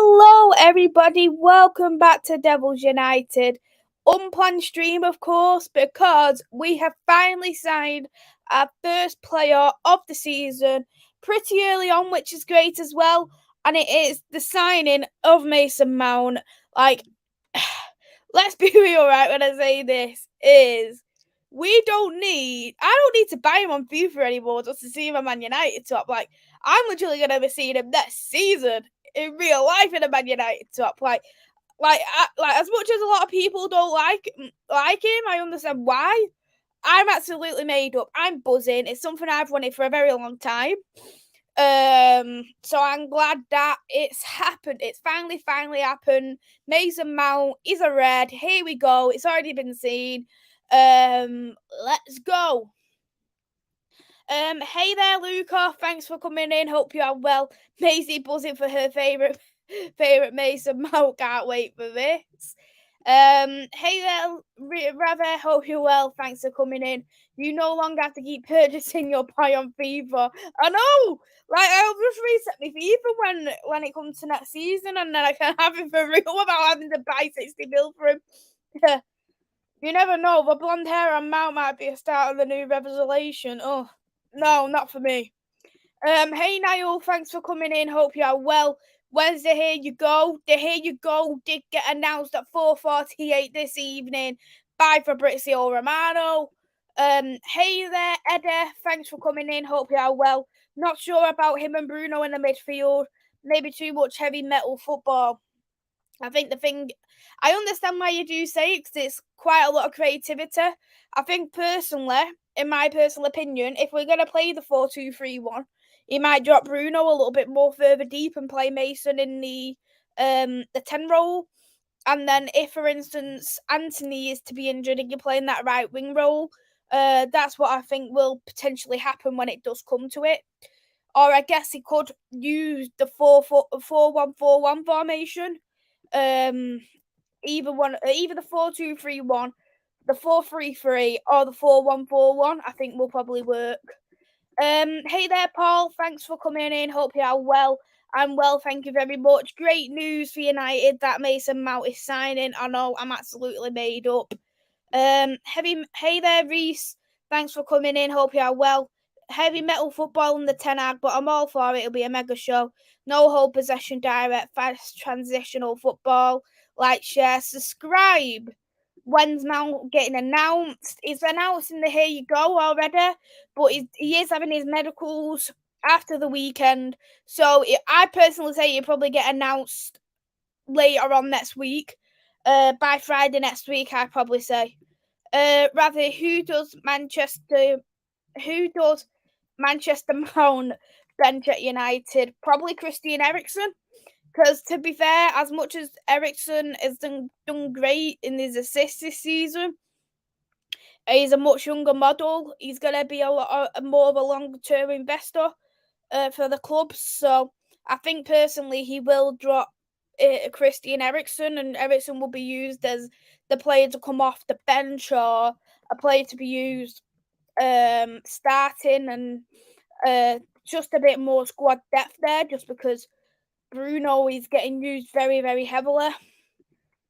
Hello, everybody. Welcome back to Devils United. Unplanned stream, of course, because we have finally signed our first player of the season pretty early on, which is great as well. And it is the signing of Mason Mount. Let's be real, right? When I say this, I don't need to buy him on FIFA anymore just to see him at Man United top. I'm literally gonna be seeing him next season in real life in a Man United top. As much as a lot of people don't like him, I understand why. I'm absolutely made up. I'm buzzing. It's something I've wanted for a very long time. So I'm glad that it's happened. It's finally happened. Mason Mount is a red. Here we go. It's already been seen. Let's go. Hey there, Luca. Thanks for coming in. Hope you are well. Maisy buzzing for her favorite Mason Mount. Can't wait for this. Hey there, Rave. Hope you're well. Thanks for coming in. You no longer have to keep purchasing your buy on FIFA. I know. I'll just reset my FIFA when it comes to next season, and then I can have it for real without having to buy 60 mil for him. You never know. The blonde hair on Mount might be a start of the new revelation. Oh. No, not for me. Hey Niall, thanks for coming in. Hope you are well. Wednesday, here you go. The Here You Go did get announced at 4:48 this evening by Fabrizio Romano. Hey there, Edda. Thanks for coming in. Hope you are well. Not sure about him and Bruno in the midfield. Maybe too much heavy metal football. I think I understand why you do say it because it's quite a lot of creativity. I think personally, in my personal opinion, if we're going to play the 4-2-3-1, he might drop Bruno a little bit more further deep and play Mason in the 10 role. And then if, for instance, Anthony is to be injured and you're playing that right wing role, that's what I think will potentially happen when it does come to it. Or I guess he could use the 4-1-4-1 formation. Either the 4-2-3-1, the 4-3-3, or the 4-1-4-1. I think will probably work. Hey there, Paul. Thanks for coming in. Hope you are well. I'm well, thank you very much. Great news for United that Mason Mount is signing. I know I'm absolutely made up. Hey there, Reese. Thanks for coming in. Hope you are well. Heavy metal football in the Ten Hag, but I'm all for it. It'll be a mega show. No hold possession, direct, fast transitional football. Like, share, subscribe. When's Mount getting announced? It's announced in the Here You Go already, but he is having his medicals after the weekend. So I personally say he'll probably get announced later on next week. By Friday next week, I'd probably say. Rather, who does Manchester Mount bench at United? Probably Christian Eriksen. Because to be fair, as much as Eriksen has done great in his assists this season, he's a much younger model. He's going to be a lot more of a long-term investor for the club. So I think personally he will drop Christian Eriksen, and Eriksen will be used as the player to come off the bench or a player to be used starting, and just a bit more squad depth there, just because Bruno is getting used very, very heavily.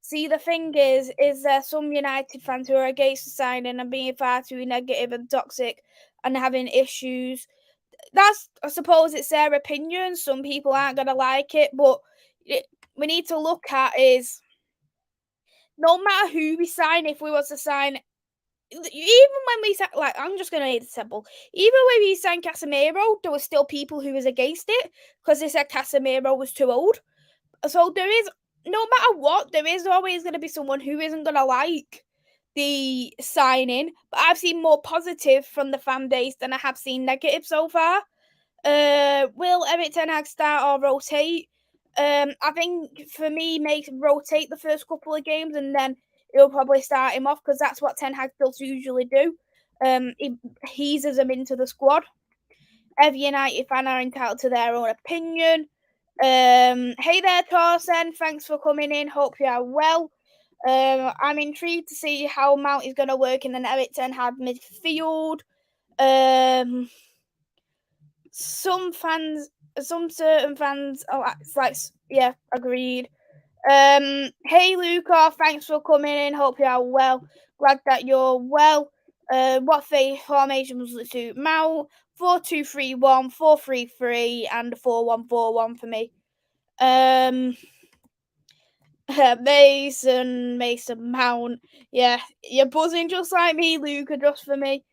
See, the thing is there some United fans who are against the signing and being far too negative and toxic and having issues. I suppose it's their opinion. Some people aren't going to like it, but we need to look at is no matter who we sign, if we was to sign, even when we sign, I'm just going to make it simple. Even when we signed Casemiro, there were still people who was against it because they said Casemiro was too old. So there is, no matter what, there is always going to be someone who isn't going to like the signing. But I've seen more positive from the fan base than I have seen negative so far. Will Erik Ten Hag start or rotate? I think for me, rotate the first couple of games and then he'll probably start him off because that's what Ten Hag does usually do. He eases him into the squad. Every United fan are entitled to their own opinion. Hey there, Torsen. Thanks for coming in. Hope you are well. I'm intrigued to see how Mount is going to work in an Erik Ten Hag midfield. Some fans some certain fans are like, yeah, agreed. Hey Luca, thanks for coming in. Hope you are well. Glad that you're well. What formation was it to? Mount 4-2-3-1, 4-3-3, and 4-1-4-1 for me. Mason Mount. Yeah, you're buzzing just like me, Luca, just for me.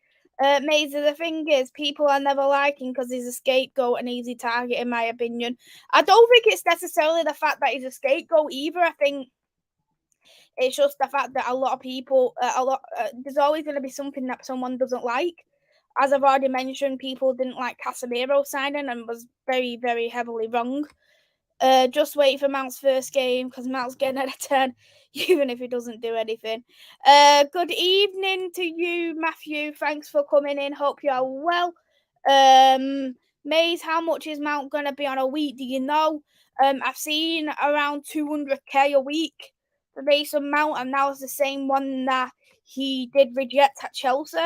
Maisy, the thing is, people are never liking because he's a scapegoat and easy target, in my opinion. I don't think it's necessarily the fact that he's a scapegoat either. I think it's just the fact that a lot of people, there's always going to be something that someone doesn't like. As I've already mentioned, people didn't like Casemiro signing and was very, very heavily wrong. Just wait for Mount's first game because Mount's getting at a 10, even if he doesn't do anything. Good evening to you, Matthew. Thanks for coming in. Hope you are well. Maze, how much is Mount going to be on a week? Do you know? I've seen around 200k a week for Mason Mount, and that was the same one that he did reject at Chelsea.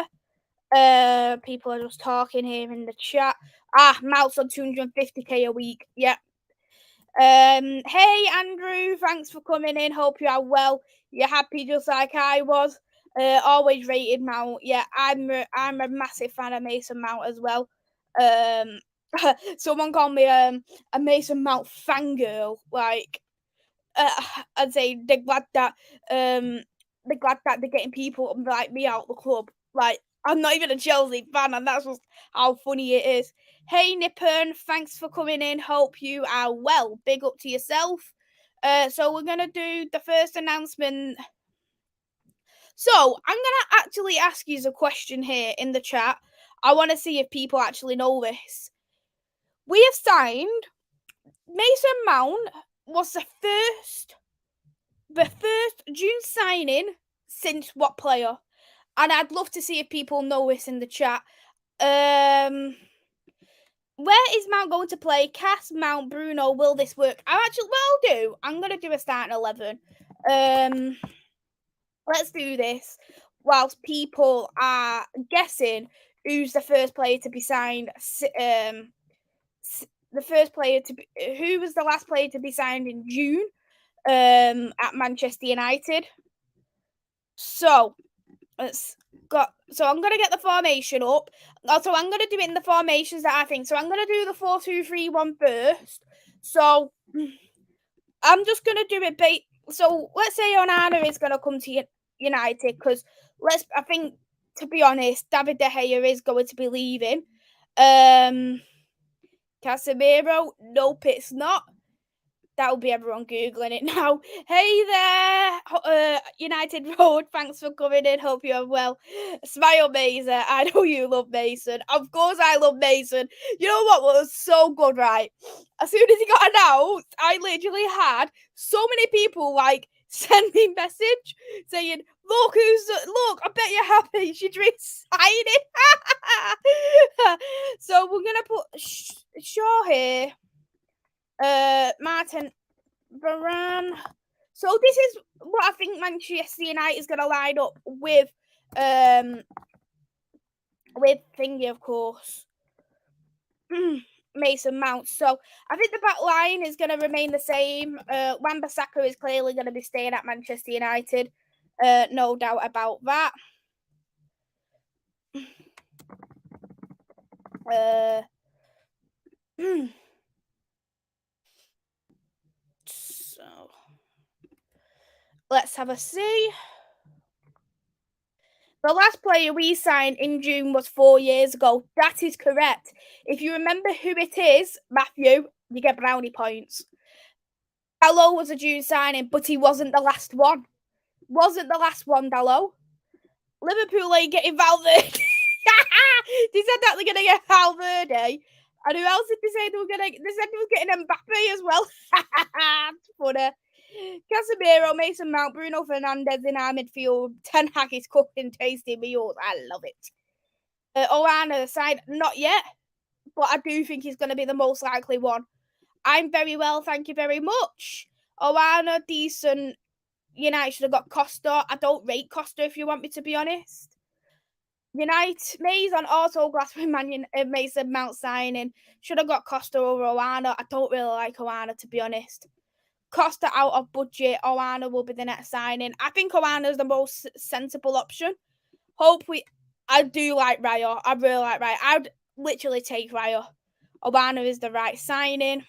People are just talking here in the chat. Mount's on 250k a week. Yep. Hey Andrew, thanks for coming in. Hope you are well. You're happy just like I was. Always rated Mount. Yeah, I'm a massive fan of Mason Mount as well. Someone called me a Mason Mount fangirl. Like, I'd say they're glad that they're getting people like me out the club. Like, I'm not even a Chelsea fan, and that's just how funny it is. Hey Nippon, thanks for coming in. Hope you are well. Big up to yourself. So we're gonna do the first announcement. So I'm gonna actually ask you a question here in the chat. I want to see if people actually know this. We have signed Mason Mount was the first June signing since what player? And I'd love to see if people know this in the chat. Where is Mount going to play? Cass, Mount, Bruno, will this work? I'm going to do a starting 11. Let's do this whilst people are guessing who's the first player to be signed. Who was the last player to be signed in June at Manchester United? So I'm gonna get the formation up. Also, I'm gonna do it in the formations that I think. So I'm gonna do the 4-2-3-1 first. So I'm just gonna do it. So let's say Onana is gonna come to United because I think, to be honest, David De Gea is going to be leaving. Casemiro, nope, it's not. That'll be everyone Googling it now. Hey there, United Road. Thanks for coming in. Hope you're well. Smile, Mason. I know you love Mason. Of course I love Mason. You know what was so good, right? As soon as he got announced, I literally had so many people like send me a message saying, look, I bet you're happy. She drinks signing. So we're going to put Shaw here. Martin Varane. So this is what I think Manchester United is going to line up with Thingy, of course. Mason Mount. So I think the back line is going to remain the same. Wan-Bissaka is clearly going to be staying at Manchester United. No doubt about that. So let's have a see. The last player we signed in June was 4 years ago. That is correct. If you remember who it is, Matthew, you get brownie points. Dalot was a June signing, but he wasn't the last one. Dalot. Liverpool ain't getting Valverde. They said that they're going to get Valverde. And who else did they say they were going to... They said they were getting Mbappe as well. It's funny. Casemiro, Mason Mount, Bruno Fernandes in our midfield. Ten Hag is cooking tasty meals. I love it. Onana side, not yet. But I do think he's going to be the most likely one. I'm very well, thank you very much. Onana, decent. United should have got Costa. I don't rate Costa, if you want me to be honest. Mays on auto glass with Mason Mount signing. Should have got Costa over Oana. I don't really like Oana, to be honest. Costa out of budget. Oana will be the next signing. I think Oana is the most sensible option. I do like Raya. I really like Raya. I'd literally take Raya. Oana is the right signing.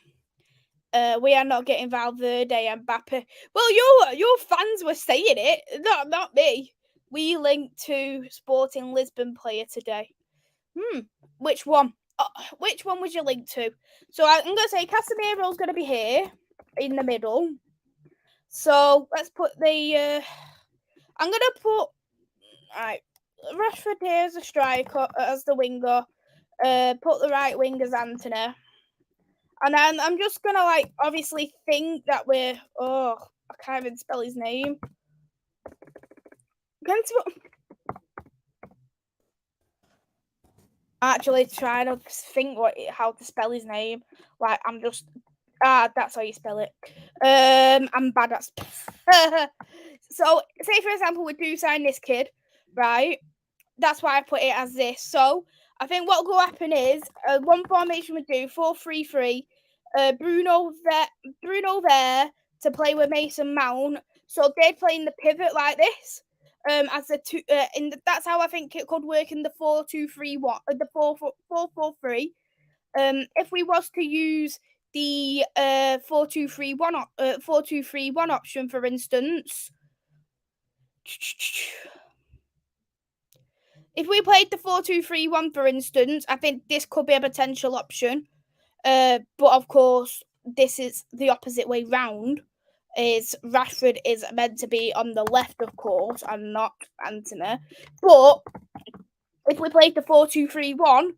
We are not getting Valverde and Mbappe. Well, your fans were saying it, not me. We linked to Sporting Lisbon player today. Which one? Which one was you linked to? So I'm going to say Casemiro's going to be here in the middle. So let's put the... I'm going to put... Right. Rashford here as a striker, as the winger. Put the right wing as Antony. And then I'm just going to, obviously think that we're... Oh, I can't even spell his name. Actually trying to think how to spell his name. I'm just... that's how you spell it. I'm bad at... So, say, for example, we do sign this kid, right? That's why I put it as this. So, I think what will happen is, one formation we do, 4-3-3, Bruno there to play with Mason Mount. So, they'd play in the pivot like this. As the two, that's how I think it could work in the 4-2-3-1, the 4-4-3. If we was to use the 4-2-3-1 option, for instance, if we played the 4-2-3-1, for instance, I think this could be a potential option. But of course, this is the opposite way round. Is Rashford is meant to be on the left, of course, and not Antony. But if we played the 4-2-3-1,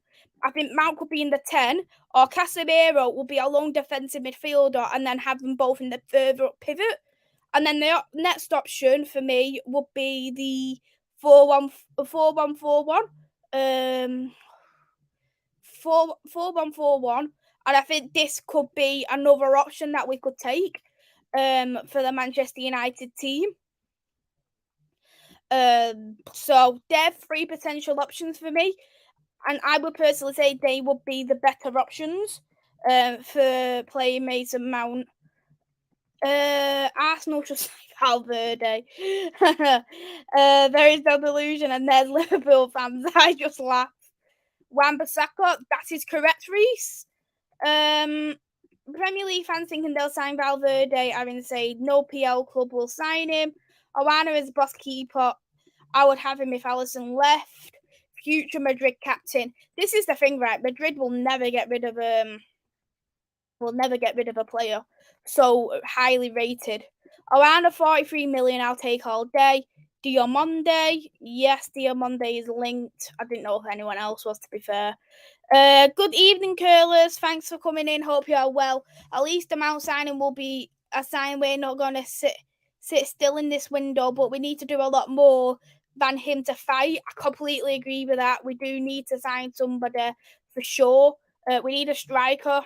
I think Mount could be in the 10, or Casemiro will be a lone defensive midfielder, and then have them both in the further up pivot. And then the next option for me would be the 4-1-4-1. 4-1-4-1. And I think this could be another option that we could take for the Manchester United team. So they're three potential options for me. And I would personally say they would be the better options for playing Mason Mount. Arsenal just like Valverde. There is no delusion, and there's Liverpool fans. I just laugh. Wan-Bissaka, that is correct, Reese. Premier League fans thinking they'll sign Valverde are insane. No PL club will sign him. Oana is boss keeper. I would have him if Alisson left. Future Madrid captain. This is the thing, right? Madrid will never get rid of a player so highly rated. Around a 43 million, I'll take all day. Diamonde, yes, Diamonde is linked. I didn't know if anyone else was, to be fair. Good evening, curlers. Thanks for coming in. Hope you are well. At least the Mount signing will be a sign we're not going to sit still in this window, but we need to do a lot more than him to fight. I completely agree with that. We do need to sign somebody for sure. We need a striker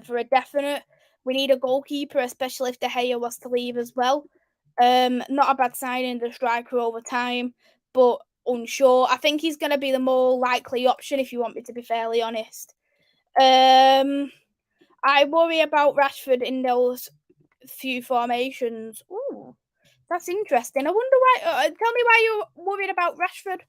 for a definite. We need a goalkeeper, especially if De Gea was to leave as well. Not a bad signing, the striker over time, but unsure. I think he's going to be the more likely option, if you want me to be fairly honest. I worry about Rashford in those few formations. Ooh, that's interesting. I wonder why. Tell me why you're worried about Rashford.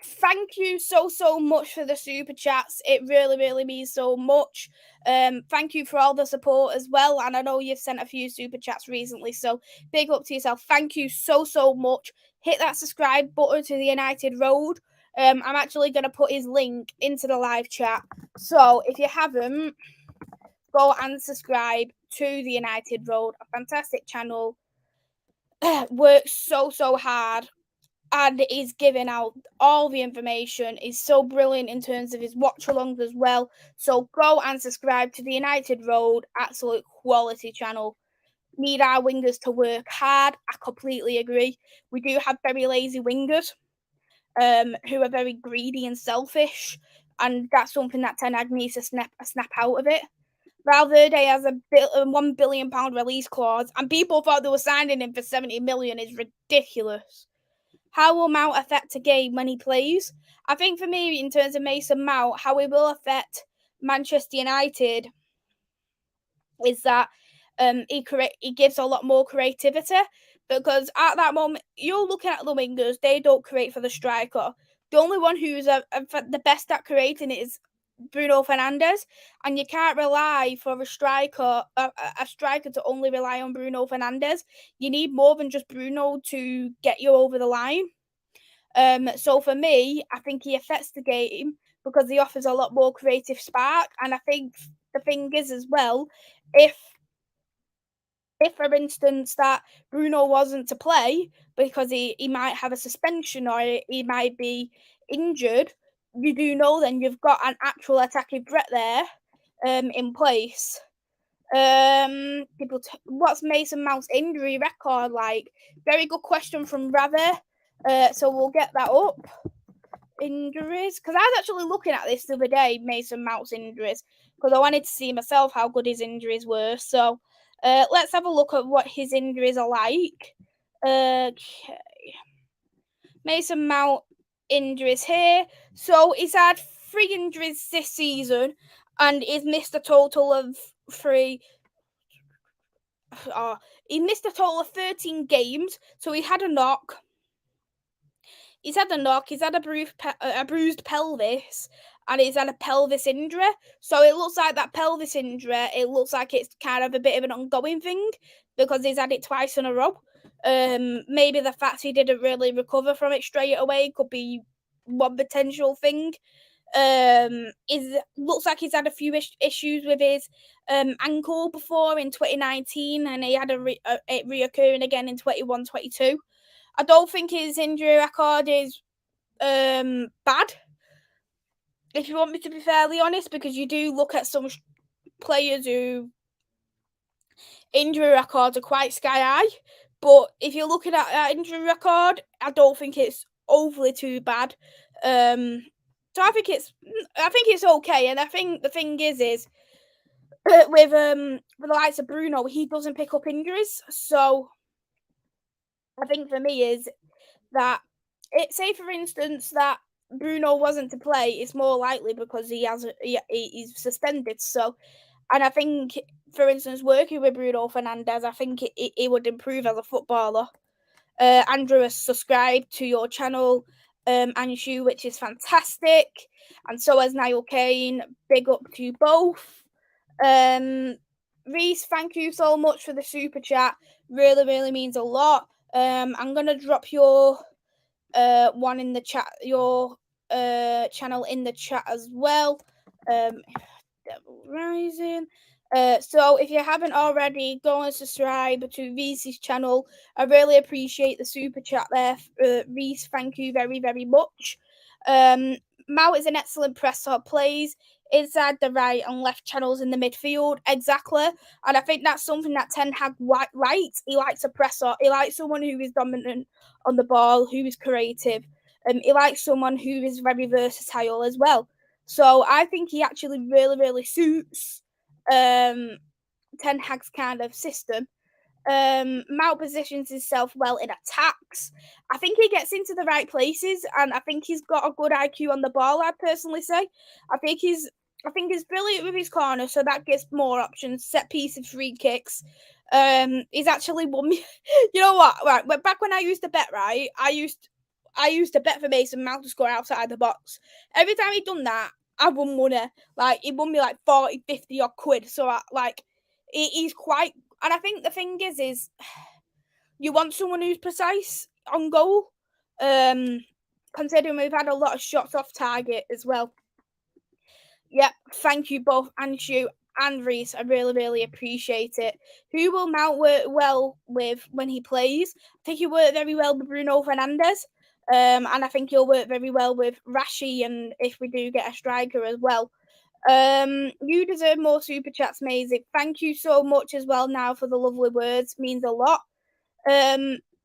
Thank you so much for the super chats. It really means so much. Thank you for all the support as well. And I know you've sent a few super chats recently, so big up to yourself. Thank you so much. Hit that subscribe button to the United Road. I'm actually going to put his link into the live chat. So if you haven't, go and subscribe to the United Road, a fantastic channel. Works so hard. And he's giving out all the information. He's so brilliant in terms of his watch-alongs as well. So go and subscribe to the United Road, absolute quality channel. Need our wingers to work hard. I completely agree. We do have very lazy wingers who are very greedy and selfish. And that's something that Ten Hag needs to snap out of it. Valverde has a £1 billion release clause. And people thought they were signing him for 70 million is ridiculous. how will Mount affect a game when he plays? I think for me, in terms of Mason Mount, how it will affect Manchester United is that he gives a lot more creativity, because at that moment you're looking at the wingers, they don't create for the striker. The only one who's the best at creating is Bruno Fernandes, and you can't rely for a striker to only rely on Bruno Fernandes. You need more than just Bruno to get you over the line. So for me, I think he affects the game because he offers a lot more creative spark, and I think the thing is as well, if for instance that Bruno wasn't to play because he might have a suspension or he might be injured, you do know then you've got an actual attacking threat there in place. What's Mason Mount's injury record like? Very good question from Ravi. So we'll get that up. Injuries, because I was actually looking at this the other day, Mason Mount's injuries, because I wanted to see myself how good his injuries were. So let's have a look at what his injuries are like. Okay. Mason Mount injuries here. So he's had 3 injuries this season, and he's missed a total of 3. He missed a total of 13 games. So he had a knock. He's had a bruised pelvis, and he's had a pelvis injury. So it looks like that pelvis injury, it looks like it's kind of a bit of an ongoing thing because he's had it twice in a row. Maybe the fact he didn't really recover from it straight away could be one potential thing. It looks like he's had a few issues with his ankle before in 2019, and he had it reoccurring again in 21-22. I don't think his injury record is bad, if you want me to be fairly honest, because you do look at some players who injury records are quite sky high. But if you're looking at that injury record, I don't think it's overly too bad. So I think it's okay, and I think the thing is with the likes of Bruno, he doesn't pick up injuries. So I think for me is that say for instance that Bruno wasn't to play, it's more likely because he's suspended. So, and I think for instance working with Bruno Fernandes, I think it would improve as a footballer. Andrew has subscribed to your channel, Anshu, which is fantastic, and so has Niall Kane. Big up to you both. Reese, thank you so much for the super chat. Really means a lot. I'm gonna drop your one in the chat, your channel in the chat as well. Devil Rising. So if you haven't already, go and subscribe to Reese's channel. I really appreciate the super chat there, Reese. Thank you very much. Mao is an excellent presser, plays inside the right and left channels in the midfield. Exactly. And I think that's something that Ten Hag likes. He likes a presser. He likes someone who is dominant on the ball, who is creative. He likes someone who is very versatile as well. So I think he actually really suits Ten Hag's kind of system. Mount positions himself well in attacks. I think he gets into the right places, and I think he's got a good IQ on the ball, I'd personally say. I think he's brilliant with his corner, so that gives more options, set pieces, free kicks. He's actually won me. You know what? Right, back when I used to bet, right, I used to bet for Mason Mount to score outside the box. Every time he'd done that, I won money. Like, he won me like 40, 50 odd quid. So, he's quite... And I think the thing is you want someone who's precise on goal. Considering we've had a lot of shots off target as well. Yep, thank you both, Anshu and Reese. I really appreciate it. Who will Mount work well with when he plays? I think he'll work very well with Bruno Fernandes. And I think he'll work very well with Rashi, and if we do get a striker as well. You deserve more super chats, Maisy. Thank you so much as well now for the lovely words. Means a lot.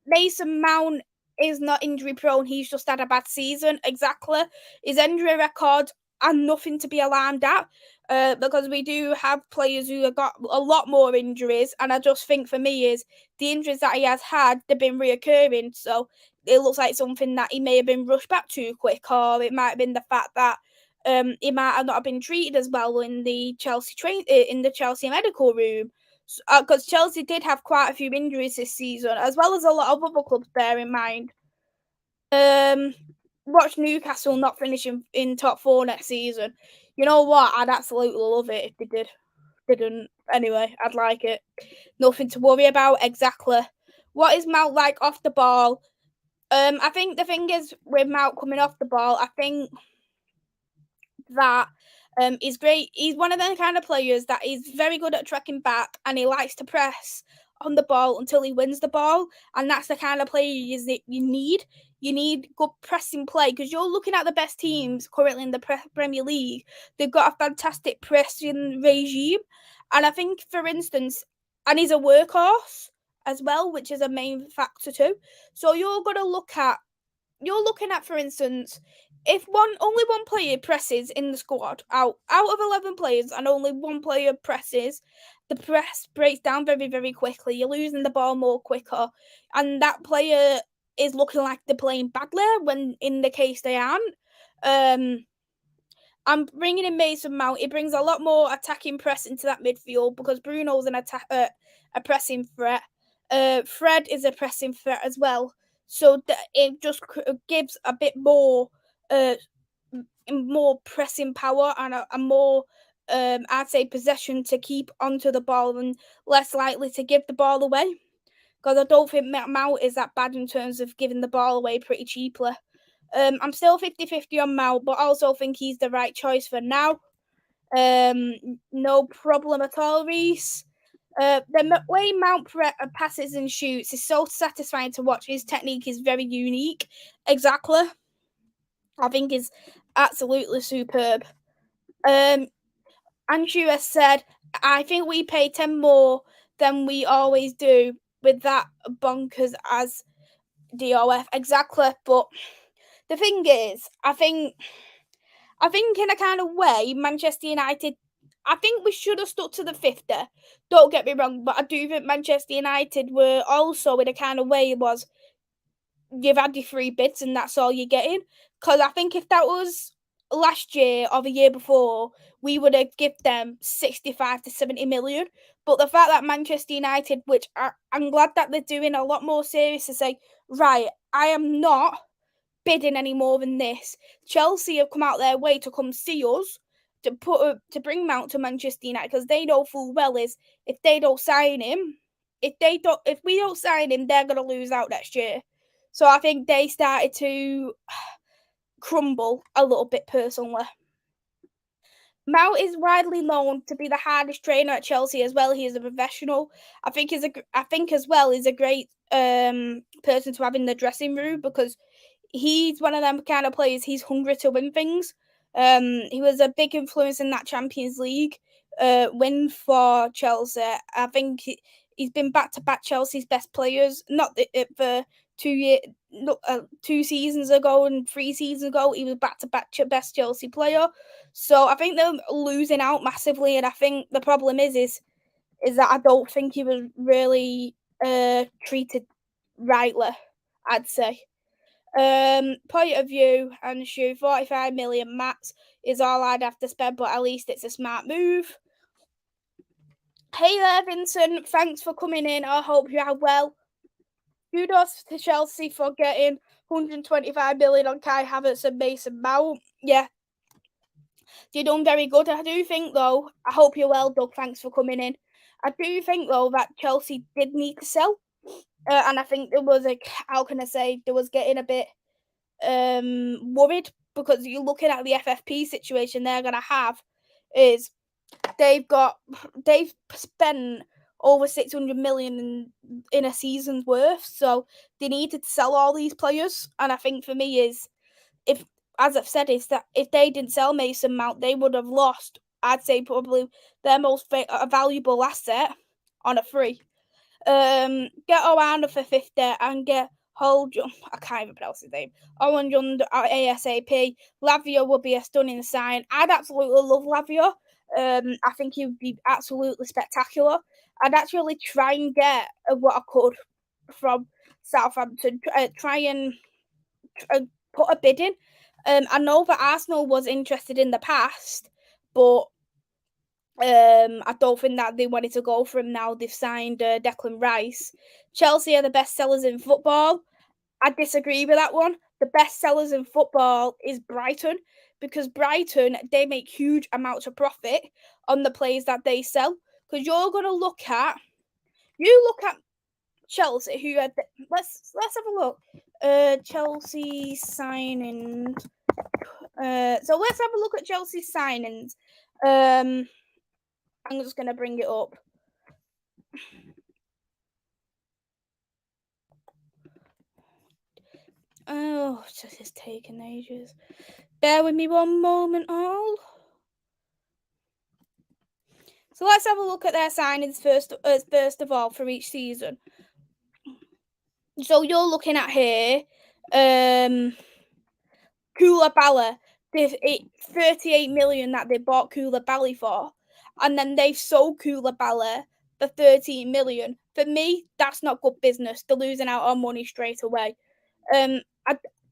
Mason Mount is not injury prone. He's just had a bad season. Exactly. His injury record and nothing to be alarmed at, because we do have players who have got a lot more injuries, and I just think for me is the injuries that he has had, they've been reoccurring, so it looks like something that he may have been rushed back too quick, or it might have been the fact that he might have not been treated as well in the Chelsea medical room, because Chelsea did have quite a few injuries this season, as well as a lot of other clubs. Bear in mind, watch Newcastle not finishing in top 4 next season. You know what? I'd absolutely love it if they didn't. Anyway, I'd like it. Nothing to worry about. Exactly. What is Mount like off the ball? I think the thing is with Mount coming off the ball, I think that he's great. He's one of the kind of players that is very good at tracking back, and he likes to press on the ball until he wins the ball, and that's the kind of player you need. You need good pressing play, because you're looking at the best teams currently in the Premier League. They've got a fantastic pressing regime, and I think, for instance, and he's a workhorse as well, which is a main factor too. So you're looking at, for instance, if only one player presses in the squad, out of 11 players, and only one player presses, the press breaks down very, very quickly. You're losing the ball more quicker, and that player is looking like they're playing badly when in the case they aren't. I'm bringing in Mason Mount. It brings a lot more attacking press into that midfield, because Bruno's a pressing threat. Fred is a pressing threat as well. So it just gives a bit more pressing power, and a more, I'd say, possession to keep onto the ball, and less likely to give the ball away. Because I don't think Mount is that bad in terms of giving the ball away pretty cheaply. I'm still 50-50 on Mount, but also think he's the right choice for now. No problem at all, Reese. The way Mount passes and shoots is so satisfying to watch. His technique is very unique. Exactly. I think is absolutely superb. Anshu has said, I think we pay 10 more than we always do with that bonkers as DOF. Exactly. But the thing is, I think in a kind of way, Manchester United, I think we should have stuck to the 50. Don't get me wrong, but I do think Manchester United were also, in a kind of way, was you've had your 3 bids and that's all you're getting. Because I think if that was last year or the year before, we would have given them 65 to 70 million. But the fact that Manchester United, which I'm glad that they're doing a lot more serious to say, right, I am not bidding any more than this. Chelsea have come out their way to come see us to bring Mount to Manchester United, because they know full well is if they don't sign him, if we don't sign him, they're gonna lose out next year. So I think they started to crumble a little bit personally. Mount is widely known to be the hardest trainer at Chelsea as well. He is a professional. I think as well he's a great person to have in the dressing room, because he's one of them kind of players. He's hungry to win things. He was a big influence in that Champions League win for Chelsea. I think he's been back-to-back Chelsea's best players. Not for 2 seasons ago and 3 seasons ago, he was back-to-back best Chelsea player. So I think they're losing out massively, and I think the problem is that I don't think he was really treated rightly, I'd say. Point of view, and shoe 45 million max is all I'd have to spend, but at least it's a smart move. Hey there, Vincent. Thanks for coming in. I hope you are well. Kudos to Chelsea for getting 125 million on Kai Havertz and Mason Mount. Yeah, you're done very good. I do think, though, I hope you're well, Doug. Thanks for coming in. I do think, though, that Chelsea did need to sell. And I think there was there was getting a bit worried, because you're looking at the FFP situation they're going to have is they've spent over 600 million in a season's worth, so they needed to sell all these players. And I think for me is, if, as I've said, is that if they didn't sell Mason Mount, they would have lost, I'd say, probably their most valuable asset on a free. Get Oana for 50 and get I can't even pronounce his name. Oranjund ASAP. Lavia would be a stunning sign. I'd absolutely love Lavia. I think he would be absolutely spectacular. I'd actually try and get what I could from Southampton. Try and put a bid in. I know that Arsenal was interested in the past, but I don't think that they wanted to go for him now. They've signed Declan Rice. Chelsea are the best sellers in football. I disagree with that one. The best sellers in football is Brighton, because Brighton, they make huge amounts of profit on the players that they sell. Because you're gonna look at Chelsea, who had let's have a look. Chelsea signings. So let's have a look at Chelsea signings. I'm just gonna bring it up. Oh, this is taking ages. Bear with me one moment, all. So let's have a look at their signings first of all for each season. So you're looking at here, Koulibaly. There's 38 million that they bought Koulibaly for, and then they've sold Koulibaly for 13 million. For me, that's not good business. They're losing out on money straight away.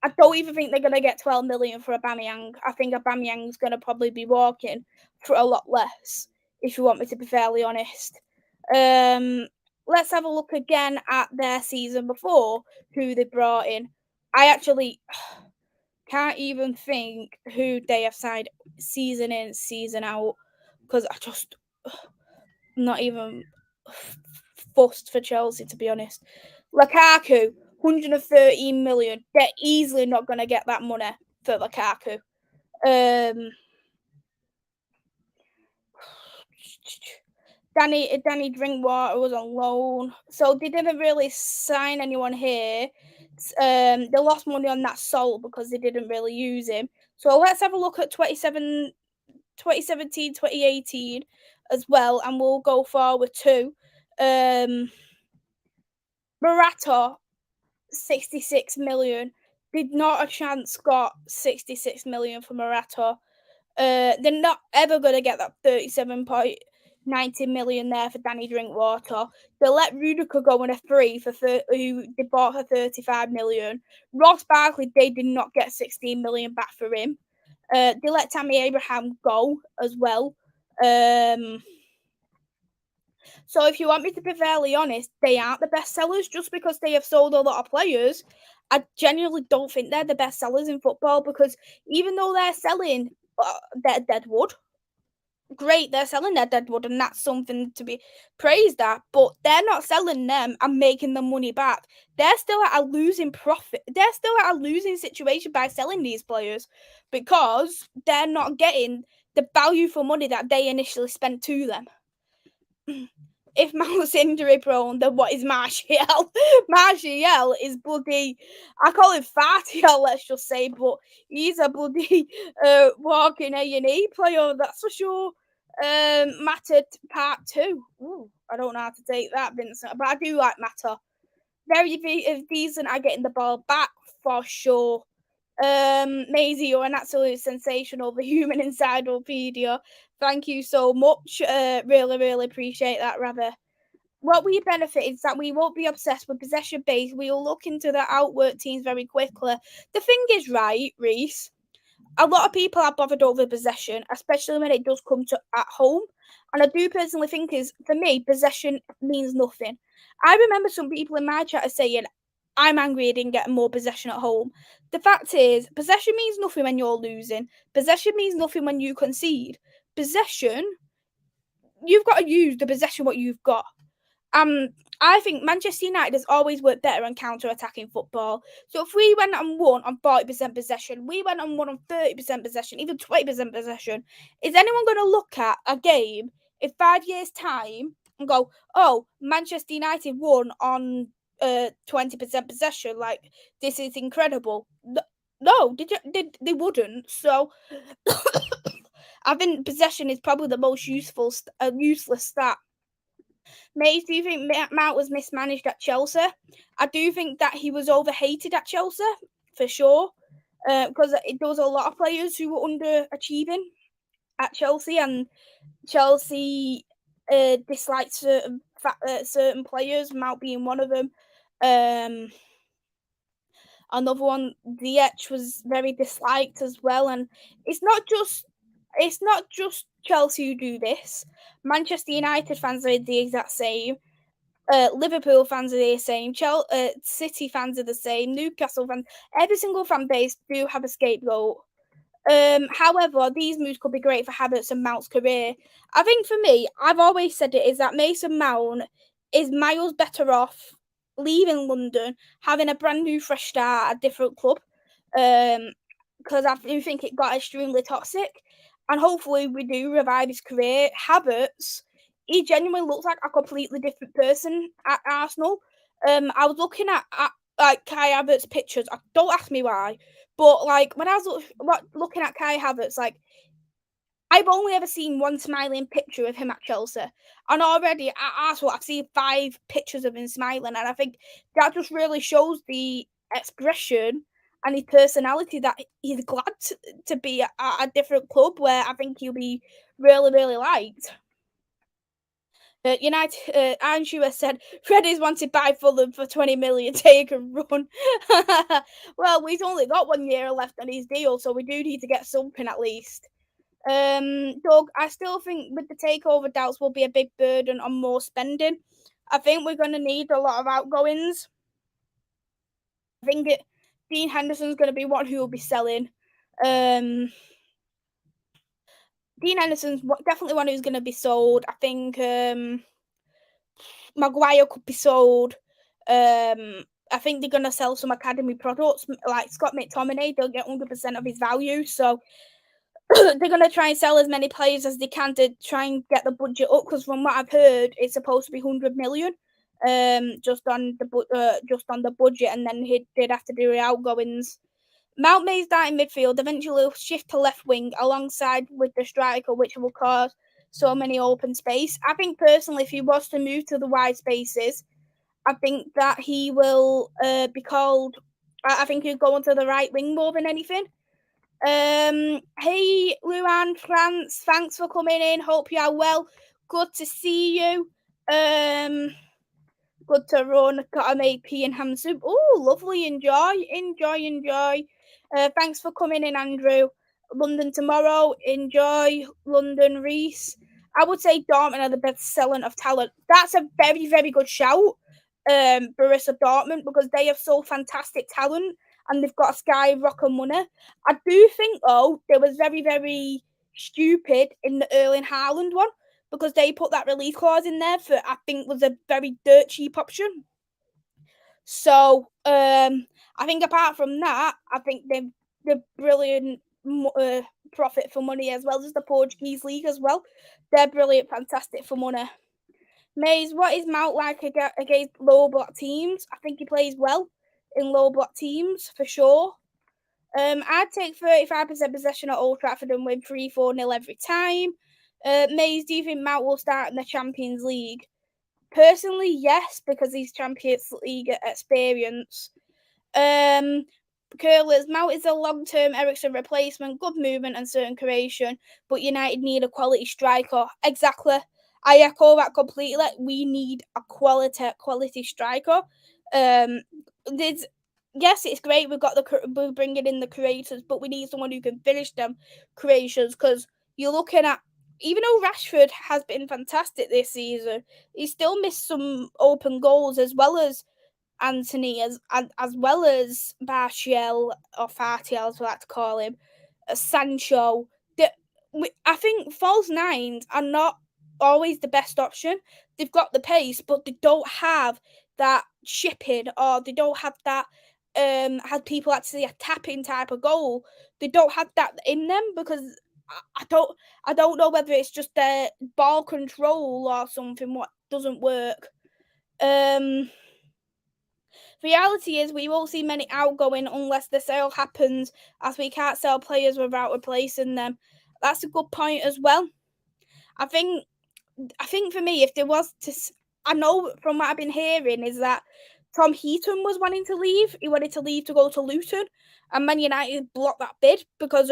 I don't even think they're going to get 12 million for Aubameyang. I think Aubameyang's going to probably be walking for a lot less, if you want me to be fairly honest. Let's have a look again at their season before, who they brought in. I actually can't even think who they have signed season in, season out, because I just not even fussed for Chelsea, to be honest. Lukaku, 113 million. They're easily not going to get that money for Lukaku. Danny Drinkwater was on loan, so they didn't really sign anyone here. They lost money on that sold because they didn't really use him. So let's have a look at 2017, 2018 as well, and we'll go forward to Morata, 66 million. Did not a chance got 66 million for Morata. They're not ever going to get that 37.90 million there for Danny Drinkwater. They let Rudiger go on a free who they bought for 35 million. Ross Barkley, they did not get 16 million back for him. They let Tammy Abraham go as well. So if you want me to be fairly honest, they aren't the best sellers just because they have sold a lot of players. I genuinely don't think they're the best sellers in football, because even though they're selling their deadwood, great, they're selling their deadwood, and that's something to be praised at, but they're not selling them and making the money back. They're still at a losing profit. They're still at a losing situation by selling these players, because they're not getting the value for money that they initially spent to them. If Mount's injury prone, then what is Martial? Martial is bloody, I call him Fartial, let's just say, but he's a bloody walking A&E player, that's for sure. Matter part 2. Ooh, I don't know how to take that, Vincent, but I do like Matter. Very decent at getting the ball back, for sure. Maisy, you're an absolute sensational, the human encyclopedia. Thank you so much. Really, really appreciate that, Rather. What we benefit is that we won't be obsessed with possession base. We will look into the outwork teams very quickly. The thing is, right, Reese, a lot of people are bothered over possession, especially when it does come to at home. And I do personally think for me, possession means nothing. I remember some people in my chat are saying, I'm angry I didn't get more possession at home. The fact is, possession means nothing when you're losing. Possession means nothing when you concede. Possession, you've got to use the possession what you've got. I think Manchester United has always worked better on counter-attacking football. So if we went and won on 40% possession, we went and won on 30% possession, even 20% possession, is anyone going to look at a game in 5 years' time and go, oh, Manchester United won on 20% possession? Like, this is incredible. No, they wouldn't. So I think possession is probably the most useless stat. Mace, do you think Mount was mismanaged at Chelsea? I do think that he was overhated at Chelsea, for sure, because there was a lot of players who were underachieving at Chelsea, and Chelsea disliked certain players, Mount being one of them. Another one, Ziyech, was very disliked as well, and it's not just Chelsea who do this. Manchester United fans are the exact same. Liverpool fans are the same. City fans are the same. Newcastle fans, every single fan base do have a scapegoat. However, these moves could be great for Havertz and Mount's career. I think for me, I've always said it is that Mason Mount is miles better off leaving London, having a brand new fresh start at a different club. Because I do think it got extremely toxic, and hopefully we do revive his career. Havertz, he genuinely looks like a completely different person at Arsenal. I was looking at like Kai Havertz pictures. Don't ask me why, but like when I was looking at Kai Havertz, like I've only ever seen one smiling picture of him at Chelsea, and already at Arsenal I've seen 5 pictures of him smiling, and I think that just really shows the expression and his personality that he's glad to be at a different club where I think he'll be really, really liked. Andrew has said Fred is wanted by Fulham for 20 million. Take a run. Well, we've only got 1 year left on his deal, so we do need to get something at least. Doug, I still think with the takeover doubts will be a big burden on more spending. I think we're going to need a lot of outgoings. I think Dean Henderson's going to be one who will be selling. Dean Henderson's definitely one who's going to be sold. I think Maguire could be sold. I think they're going to sell some academy products like Scott McTominay. They'll get 100% of his value. So they're going to try and sell as many players as they can to try and get the budget up. Because from what I've heard, it's supposed to be 100 million, just on the budget, and then they'd have to do the outgoings. Mount may start in midfield, eventually shift to left wing alongside with the striker, which will cause so many open space. I think personally, if he was to move to the wide spaces, I think that he will be called. I think he'll go onto the right wing more than anything. Hey, Luan France, thanks for coming in. Hope you are well. Good to see you. Good to run. Got to make pea and ham soup. Oh, lovely. Enjoy. Thanks for coming in, Andrew. London tomorrow. Enjoy London, Reese. I would say Dortmund are the best selling of talent. That's a very, very good shout, Borussia Dortmund, because they have so fantastic talent and they've got a skyrocket money. I do think, though, they was very, very stupid in the Erling Haaland one, because they put that release clause in there for, I think, was a very dirt cheap option. So I think apart from that, I think they're brilliant profit for money, as well as the Portuguese league as well. They're brilliant, fantastic for money. Mays, what is Mount like against low block teams? I think he plays well in low block teams for sure. I'd take 35% possession at Old Trafford and win 3-4-0 every time. Mays, do you think Mount will start in the Champions League? Personally, yes, because he's Champions League experience. Curlers, Mount is a long-term Ericsson replacement, good movement and certain creation, but United need a quality striker. Exactly. I echo that completely. We need a quality striker. Yes, it's great we're bringing in the creators, but we need someone who can finish them creations, because you're looking at, even though Rashford has been fantastic this season, he still missed some open goals, as well as Anthony, as well as Martial, or Fartiel as we like to call him, Sancho. I think false nines are not always the best option. They've got the pace, but they don't have that shipping, or they don't have that had people actually a tapping type of goal. They don't have that in them, because I don't know whether it's just their ball control or something what doesn't work. Reality is we won't see many outgoing unless the sale happens, as we can't sell players without replacing them. That's a good point as well. I think I think for me, if there was I know from what I've been hearing is that Tom Heaton was wanting to leave. He wanted to leave to go to Luton, and Man United blocked that bid because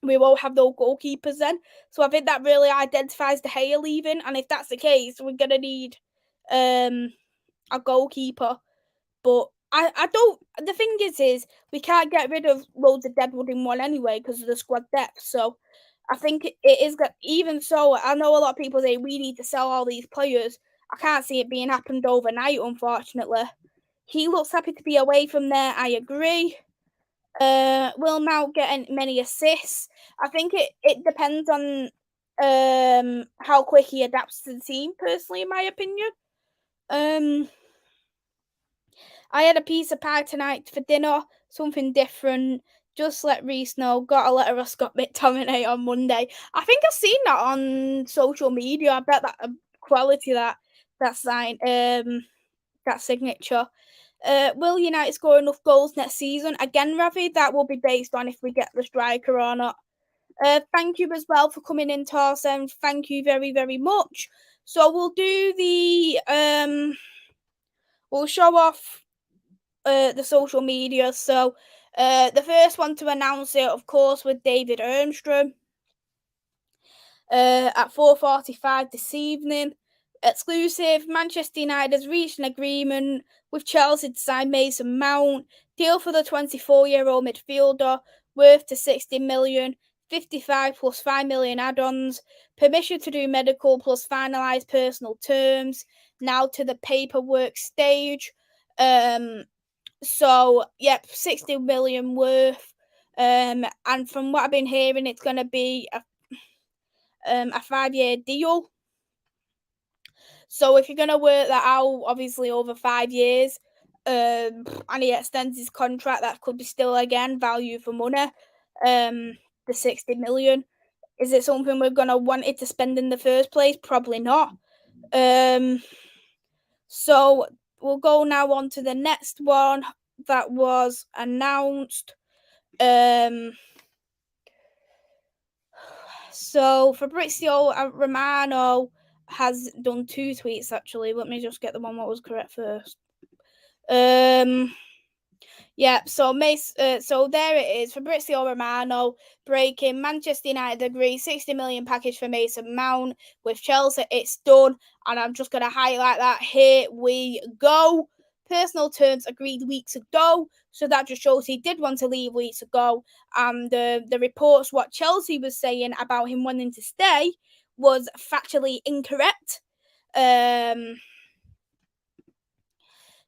we won't have no goalkeepers then. So I think that really identifies De Gea leaving, and if that's the case, we're gonna need a goalkeeper. But I don't. The thing is we can't get rid of loads of deadwood in one anyway because of the squad depth. So I think it is good. Even so, I know a lot of people say we need to sell all these players. I can't see it being happened overnight, unfortunately. He looks happy to be away from there. I agree. Will Mount get many assists? I think it depends on how quick he adapts to the team. Personally, in my opinion. I had a piece of pie tonight for dinner, something different. Just let Reese know. Got a letter of Scott McTominay on Monday. I think I've seen that on social media. I bet that quality that sign that signature. Will United score enough goals next season? Again, Ravi, that will be based on if we get the striker or not. Thank you as well for coming in, Torsen. Thank you very, very much. So we'll do we'll show off the social media. So the first one to announce it, of course, with David Ermstrom at 4:45 this evening. Exclusive, Manchester United has reached an agreement with Chelsea to sign Mason Mount. Deal for the 24-year-old midfielder worth to 60 million, 55 plus 5 million add-ons. Permission to do medical plus finalised personal terms. Now to the paperwork stage. So, yep, 60 million worth. And from what I've been hearing, it's going to be a 5-year deal. So if you're going to work that out, obviously over 5 years, and he extends his contract, that could be still, again, value for money. The 60 million. Is it something we're going to want it to spend in the first place? Probably not. So we'll go now on to the next one that was announced. So Fabrizio Romano has done 2 tweets actually. Let me just get the one that was correct first. Yeah, so so there it is. Fabrizio Romano breaking. Manchester United agree 60 million package for Mason Mount with Chelsea. It's done, and I'm just going to highlight that. Here we go. Personal terms agreed weeks ago, so that just shows he did want to leave weeks ago. And the reports, what Chelsea was saying about him wanting to stay, was factually incorrect.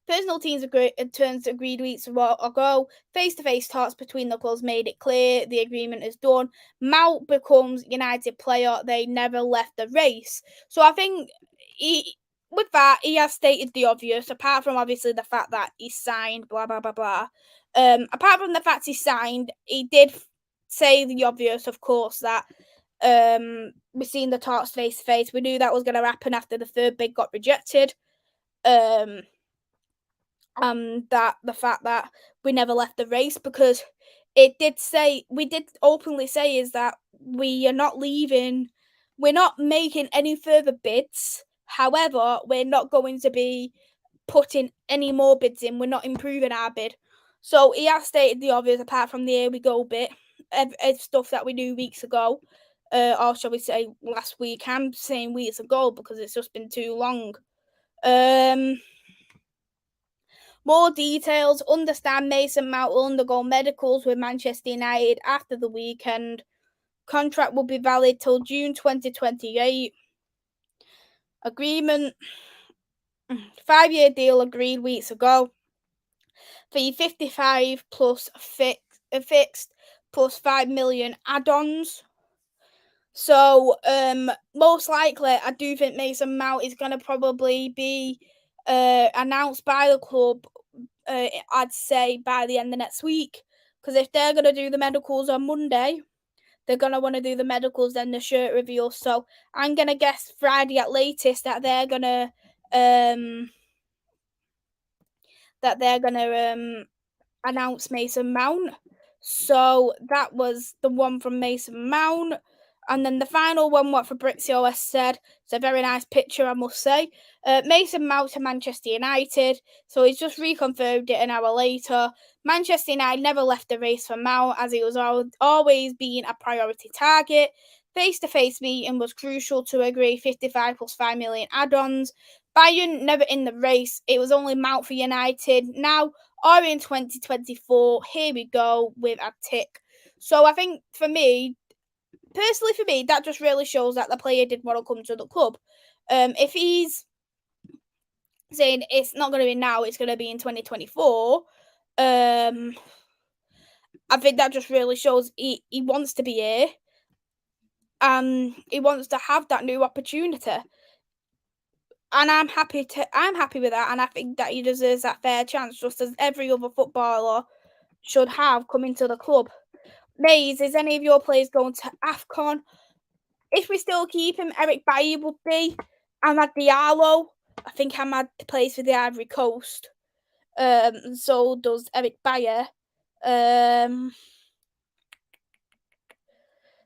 Personal terms agreed weeks ago. Face-to-face talks between the clubs made it clear the agreement is done. Mount becomes United player. They never left the race. So I think with that, he has stated the obvious, apart from obviously the fact that he signed, blah, blah, blah, blah. Apart from the fact he signed, he did say the obvious, of course, that we've seen the talks face-to-face. We knew that was going to happen after the third bid got rejected. That the fact that we never left the race, because we did openly say is that we are not leaving, we're not making any further bids. However, we're not going to be putting any more bids in. We're not improving our bid. So he has stated the obvious, apart from the here we go bit, stuff that we knew weeks ago, or shall we say last week. I'm saying weeks ago because it's just been too long. More details. Understand Mason Mount will undergo medicals with Manchester United after the weekend. Contract will be valid till June 2028. Agreement. 5-year deal agreed weeks ago. The 55 plus fixed plus 5 million add-ons. So most likely, I do think Mason Mount is going to probably be announced by the club, I'd say by the end of next week, because if they're going to do the medicals on Monday, they're going to want to do the medicals, then the shirt reveal. So I'm going to guess Friday at latest that they're going to announce Mason Mount. So that was the one from Mason Mount. And then the final one, what Fabrizio has said, it's a very nice picture, I must say. Mason Mount to Manchester United. So he's just reconfirmed it an hour later. Manchester United never left the race for Mount, as he was always being a priority target. Face-to-face meeting was crucial to agree 55 plus 5 million add-ons. Bayern never in the race. It was only Mount for United. Now, or in 2024, here we go with a tick. So I think for me, personally, for me, that just really shows that the player did want to come to the club. If he's saying it's not going to be now, it's going to be in 2024, I think that just really shows he wants to be here and he wants to have that new opportunity. And I'm happy with that, and I think that he deserves that fair chance, just as every other footballer should have coming to the club. Mays, is any of your players going to AFCON? If we still keep him, Eric Bailly would be. Amad Diallo. I think Amad plays for the Ivory Coast. So does Eric Bailly.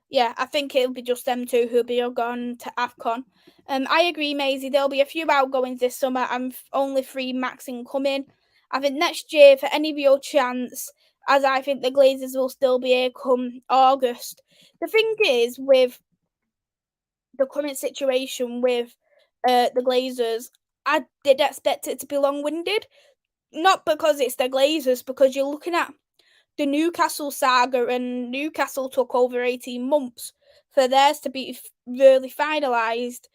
Yeah, I think it'll be just them two who'll be gone to AFCON. I agree, Maisy. There'll be a few outgoings this summer and only 3 max incoming. I think next year, for any real chance, as I think the Glazers will still be here come August. The thing is, with the current situation with the Glazers, I did expect it to be long-winded. Not because it's the Glazers, because you're looking at the Newcastle saga, and Newcastle took over 18 months for theirs to be really finalised.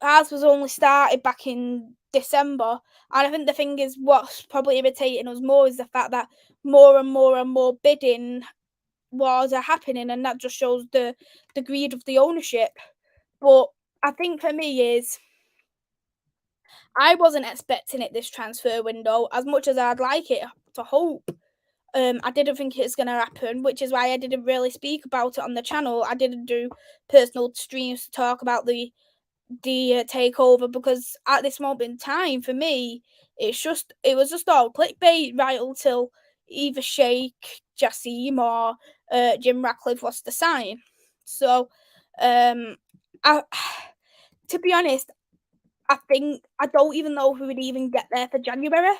Ours was only started back in December, and I think the thing is, what's probably irritating us more is the fact that more and more bidding wars are happening, and that just shows the greed of the ownership. But I think for me is, I wasn't expecting it this transfer window as much as I'd like it to hope. I didn't think it was going to happen, which is why I didn't really speak about it on the channel. I didn't do personal streams to talk about the takeover, because at this moment in time, for me, it was just all clickbait right until either Sheikh Jassim or Jim Ratcliffe was to sign. So, to be honest, I think I don't even know who would even get there for January.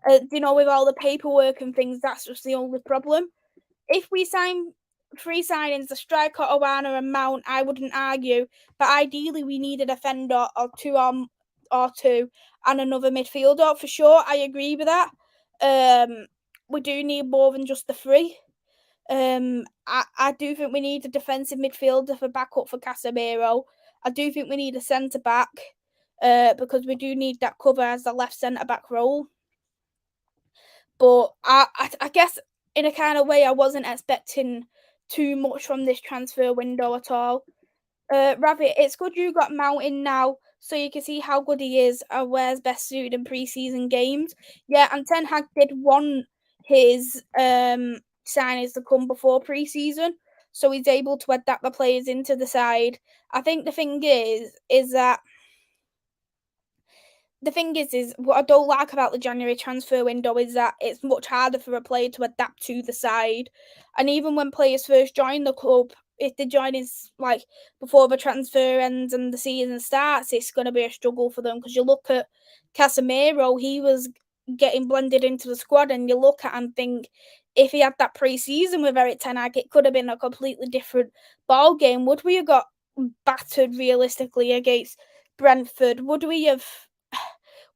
With all the paperwork and things, that's just the only problem. If we sign 3 signings, the striker, Owana and Mount, I wouldn't argue. But ideally, we need a defender or two, and another midfielder for sure. I agree with that. We do need more than just the 3. I do think we need a defensive midfielder for backup for Casemiro. I do think we need a centre back, because we do need that cover as the left centre back role. But I guess in a kind of way, I wasn't expecting too much from this transfer window at all. Rabbit, it's good you got Mount in now, so you can see how good he is and where's best suited in pre-season games. Yeah, and Ten Hag did want his signings to come before pre-season, so he's able to adapt the players into the side. I think the thing is that what I don't like about the January transfer window is that it's much harder for a player to adapt to the side. And even when players first join the club, if they join before the transfer ends and the season starts, it's going to be a struggle for them, because you look at Casemiro, he was getting blended into the squad, and you look at and think, if he had that pre-season with Eric Ten Hag, it could have been a completely different ball game. Would we have got battered realistically against Brentford? Would we have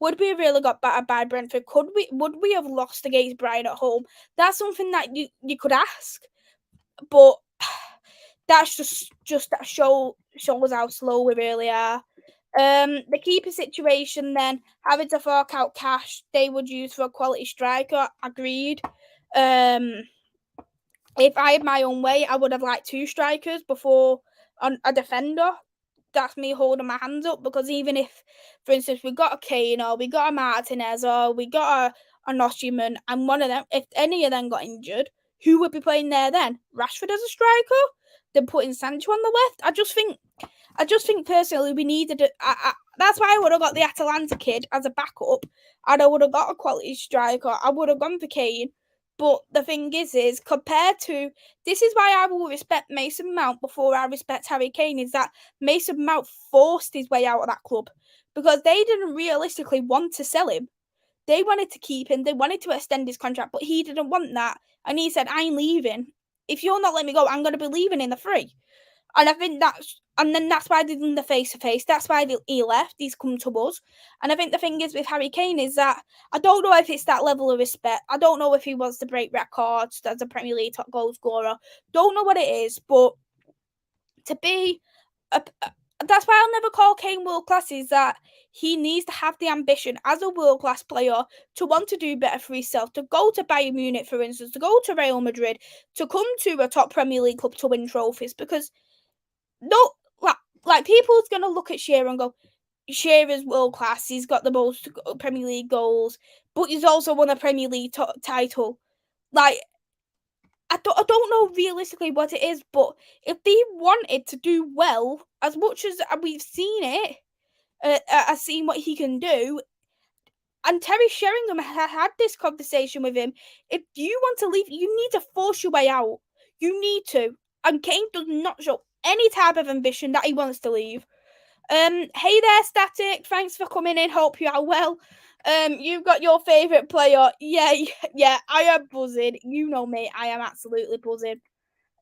really got battered by Brentford? Would we have lost against Brighton at home? That's something that you could ask, but that's just that shows how slow we really are. The keeper situation, then having to fork out cash they would use for a quality striker. Agreed. If I had my own way, I would have liked 2 strikers before a defender. That's me holding my hands up, because even if, for instance, we got a Kane or we got a Martinez or we got a Nottingham, and one of them, if any of them got injured, who would be playing there then? Rashford as a striker? Then putting Sancho on the left? I just think personally we needed it. That's why I would have got the Atalanta kid as a backup, and I would have got a quality striker. I would have gone for Kane, But the thing is compared to, this is why I will respect Mason Mount before I respect Harry Kane, is that Mason Mount forced his way out of that club because they didn't realistically want to sell him. They wanted to keep him, they wanted to extend his contract, but he didn't want that. And he said, I'm leaving. If you're not letting me go, I'm going to be leaving in the free. And I think that's why they did the face-to-face. That's why he left. He's come to us. And I think the thing is with Harry Kane is that I don't know if it's that level of respect. I don't know if he wants to break records as a Premier League top goal scorer. Don't know what it is, but to be that's why I'll never call Kane world class, is that he needs to have the ambition as a world class player to want to do better for himself, to go to Bayern Munich, for instance, to go to Real Madrid, to come to a top Premier League club to win trophies. Because no, like people's gonna look at Shearer and go, Shearer's world class. He's got the most Premier League goals, but he's also won a Premier League title. Like, I don't know realistically what it is, but if they wanted to do well, as much as we've seen it, I've seen what he can do. And Terry Sheringham had this conversation with him. If you want to leave, you need to force your way out. You need to. And Kane does not show any type of ambition that he wants to leave. Hey there, Static. Thanks for coming in. Hope you are well. You've got your favourite player. Yeah, I am buzzing. You know me, I am absolutely buzzing.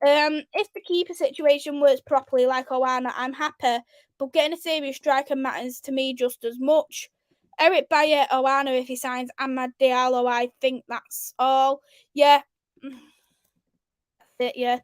If the keeper situation works properly like Oana, I'm happy, but getting a serious striker matters to me just as much. Eric Bayer, Oana, if he signs Amad Diallo, I think that's all. Yeah. That's it, yeah.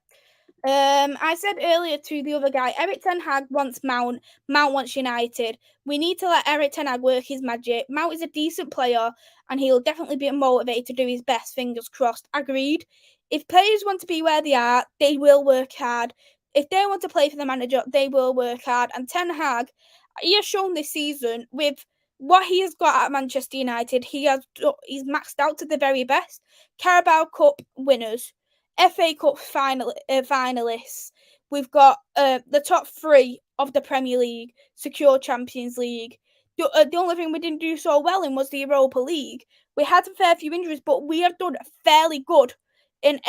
I said earlier to the other guy, Eric Ten Hag wants Mount. Mount wants United. We need to let Eric Ten Hag work his magic. Mount is a decent player, and he'll definitely be motivated to do his best. Fingers crossed. Agreed. If players want to be where they are, they will work hard. If they want to play for the manager, they will work hard. And Ten Hag, he has shown this season with what he has got at Manchester United, he's maxed out to the very best. Carabao Cup winners. FA Cup finalists. We've got the top three of the Premier League, secure Champions League. The only thing we didn't do so well in was the Europa League. We had a fair few injuries, but we have done fairly good in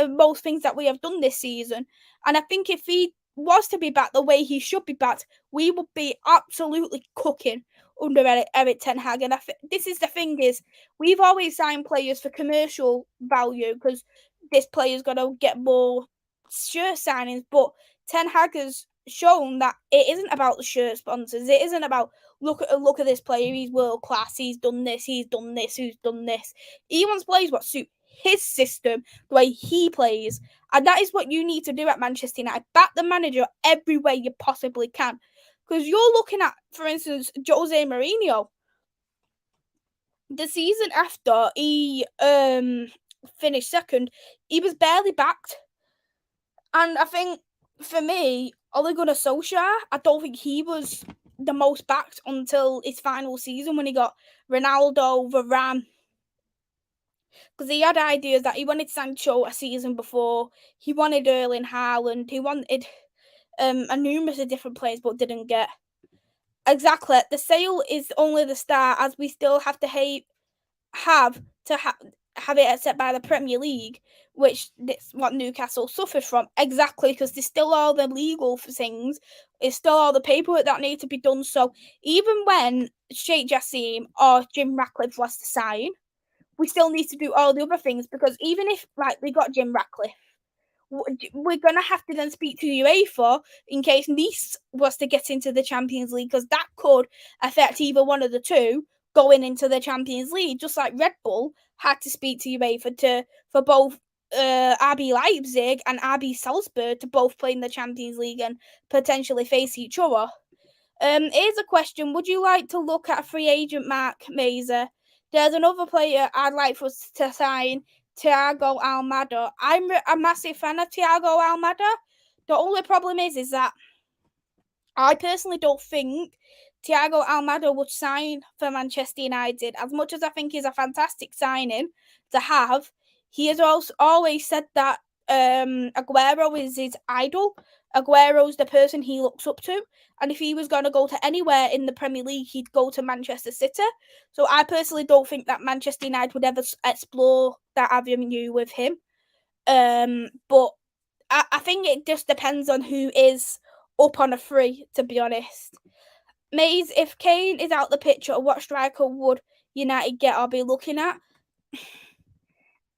most things that we have done this season. And I think if he was to be back the way he should be backed, we would be absolutely cooking under Eric Ten Hag. And this is the thing is, we've always signed players for commercial value because this player's got to get more shirt signings, but Ten Hag has shown that it isn't about the shirt sponsors. It isn't about look at this player, he's world class, he's done this, he's done this. He wants players what suit his system, the way he plays, and that is what you need to do at Manchester United. Back the manager every way you possibly can, because you're looking at, for instance, Jose Mourinho. The season after he finished second, he was barely backed. And I think, for me, Ole Gunnar Solskjaer, I don't think he was the most backed until his final season when he got Ronaldo, Varane. Because he had ideas that he wanted Sancho a season before, he wanted Erling Haaland, he wanted a numerous of different players, but didn't get. Exactly. The sale is only the start, as we still have to have it accepted by the Premier League, which is what Newcastle suffers from. Exactly, because there's still all the legal things, there's still all the paperwork that need to be done. So even when Sheikh Jassim or Jim Ratcliffe was to sign, we still need to do all the other things, because even if we got Jim Ratcliffe, we're going to have to then speak to UEFA in case Nice was to get into the Champions League, because that could affect either one of the two going into the Champions League, just like Red Bull had to speak to UEFA for both RB Leipzig and RB Salzburg to both play in the Champions League and potentially face each other. Here's a question. Would you like to look at a free agent, Mark Maisy? There's another player I'd like for us to sign, Thiago Almada. I'm a massive fan of Thiago Almada. The only problem is that I personally don't think Thiago Almada would sign for Manchester United. As much as I think he's a fantastic signing to have, he has also always said that Aguero is his idol. Aguero's the person he looks up to. And if he was going to go to anywhere in the Premier League, he'd go to Manchester City. So I personally don't think that Manchester United would ever explore that avenue with him. But I think it just depends on who is up on a free, to be honest. Mays, if Kane is out the picture, what striker would United get or be looking at?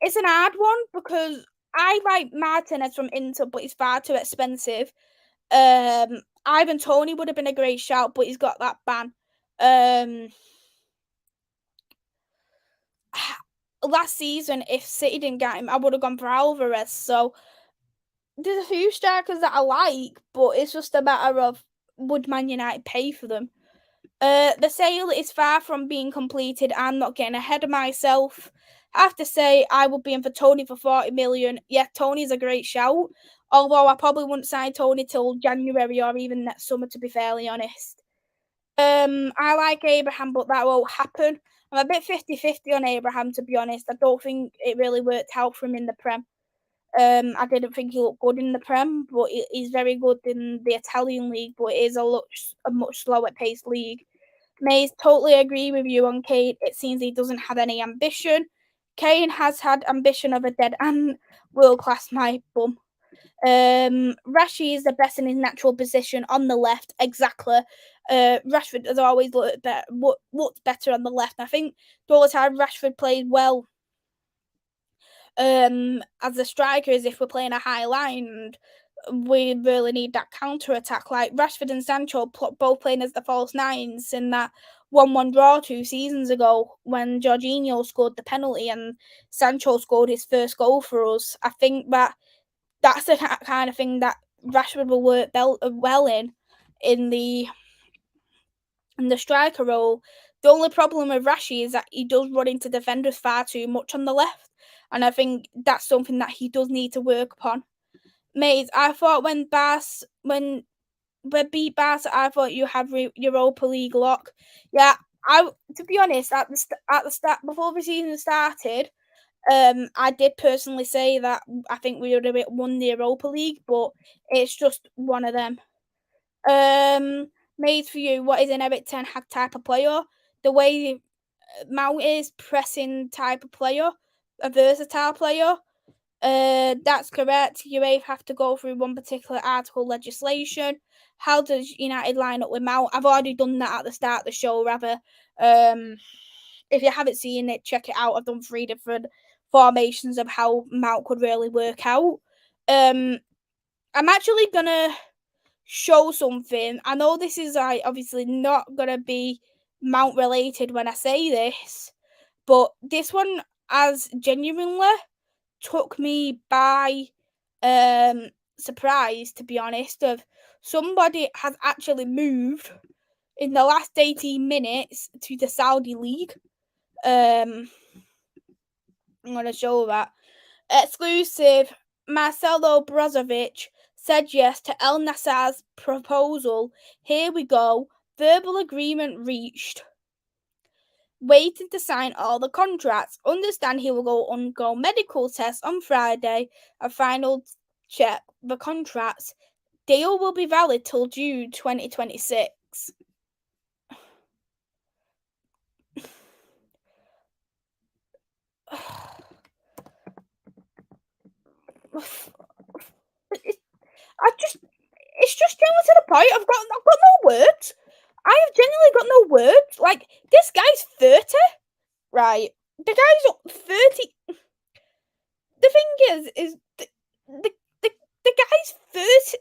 It's an hard one because I like Martinez from Inter, but he's far too expensive. Ivan Toney would have been a great shout, but he's got that ban. Last season, if City didn't get him, I would have gone for Alvarez. So there's a few strikers that I like, but it's just a matter of would Man United pay for them? The sale is far from being completed. I'm not getting ahead of myself. I have to say, I would be in for Toney for 40 million. Yeah, Toney's a great shout. Although I probably wouldn't sign Toney till January or even next summer, to be fairly honest. I like Abraham, but that won't happen. I'm a bit 50-50 on Abraham, to be honest. I don't think it really worked out for him in the Prem. I didn't think he looked good in the Prem, but he's very good in the Italian league, but it is a much slower paced league. Mays, totally agree with you on Kane. It seems he doesn't have any ambition. Kane has had ambition of a dead and world class my bum. Rashi is the best in his natural position on the left, exactly. Rashford has always looked better on the left. I think the whole time Rashford played well as a striker as if we're playing a high line and we really need that counter attack. Like Rashford and Sancho both playing as the false nines in that 1-1 draw 2 seasons ago when Jorginho scored the penalty and Sancho scored his first goal for us. I think that's the kind of thing that Rashford will work well in the striker role. The only problem with Rashi is that he does run into defenders far too much on the left, and I think that's something that he does need to work upon. Mates, I thought when we beat Barca, I thought you had Europa League lock. Yeah, to be honest, at the start before the season started, I did personally say that I think we would have won the Europa League, but it's just one of them. Made for you, what is an Eric Ten Hag type of player? The way Mount is pressing type of player, a versatile player. That's correct. UEFA have to go through one particular article legislation. How does United line up with Mount? I've already done that at the start of the show, rather. If you haven't seen it, check it out. I've done 3 different formations of how Mount could really work out. I'm actually gonna show something. I know this is obviously not gonna be Mount related when I say this, but this one has genuinely took me by surprise, to be honest. Of somebody has actually moved in the last 18 minutes to the Saudi league. I'm gonna show that exclusive. Marcelo Brozovic said yes to El Nassr's proposal. Here we go. Verbal agreement reached. Waiting to sign all the contracts. Understand he will undergo medical tests on Friday. A final check the contracts. Deal will be valid till June 2026. It's just getting to the point. I've got no words. I have genuinely got no words. Like, this guy's 30, right? The guy's 30. The thing is the guy's 30.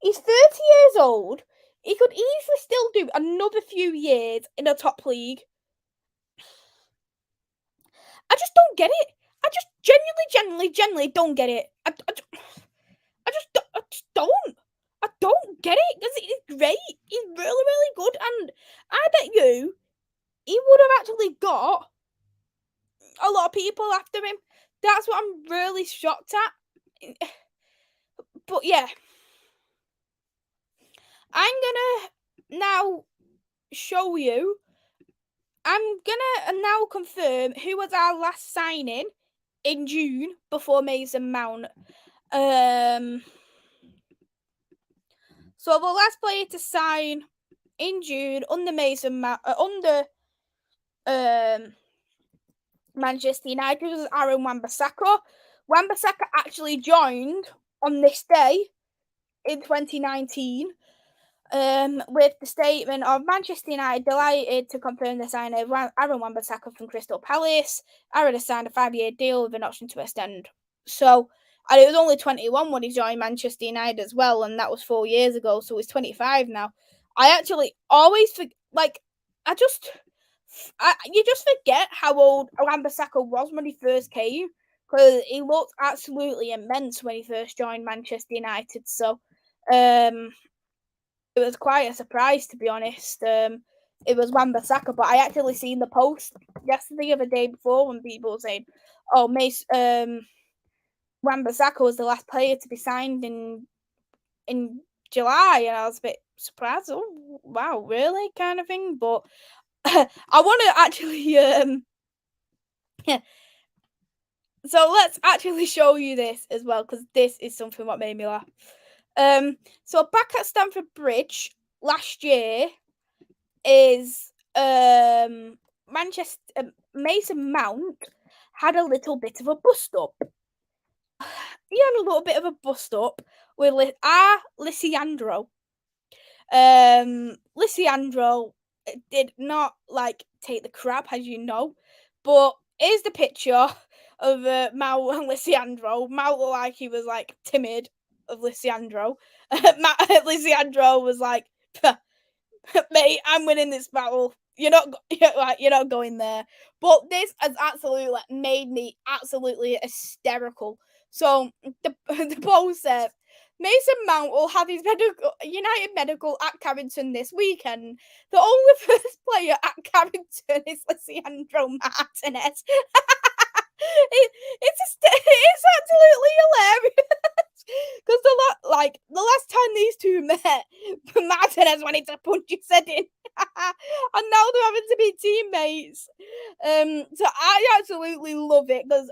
He's 30 years old. He could easily still do another few years in a top league. I just don't get it. I just genuinely don't get it. I just don't. I don't get it because he's great. He's really good, and I bet you he would have actually got a lot of people after him. That's what I'm really shocked at. But yeah, I'm gonna now show you. I'm gonna now confirm who was our last signing in June before Mason Mount. So the last player to sign in June under Mason Mount, Manchester United was Aaron Wan-Bissaka. Wan-Bissaka actually joined on this day in 2019 with the statement of Manchester United delighted to confirm the signing of Aaron Wan-Bissaka from Crystal Palace. Aaron has signed a 5-year deal with an option to extend. So, and it was only 21 when he joined Manchester United as well, and that was 4 years ago, so he's 25 now. I actually always you just forget how old Wan-Bissaka was when he first came, because he looked absolutely immense when he first joined Manchester United. So, it was quite a surprise, to be honest. It was Wan-Bissaka, but I actually seen the post yesterday or the day before when people were saying, "Oh, Wan-Bissaka was the last player to be signed in July," and I was a bit surprised. Oh, wow, really, kind of thing. But I want to actually so let's actually show you this as well, because this is something what made me laugh. So back at Stamford Bridge last year is Mason Mount had a little bit of a bust up. He had a little bit of a bust up with Lisiandro. Lisiandro did not take the crap, as you know, but here's the picture of Mount and Lisiandro. Mount looked like he was timid of Lisiandro. Lisiandro was like, mate, I'm winning this battle. You're not going there. But this has absolutely made me absolutely hysterical. So the post said, Mason Mount will have his United medical at Carrington this weekend. The only first player at Carrington is Lisandro Martinez. It's absolutely hilarious, because the last time these two met, Martinez wanted to punch his head in, and now they're having to be teammates. So I absolutely love it, because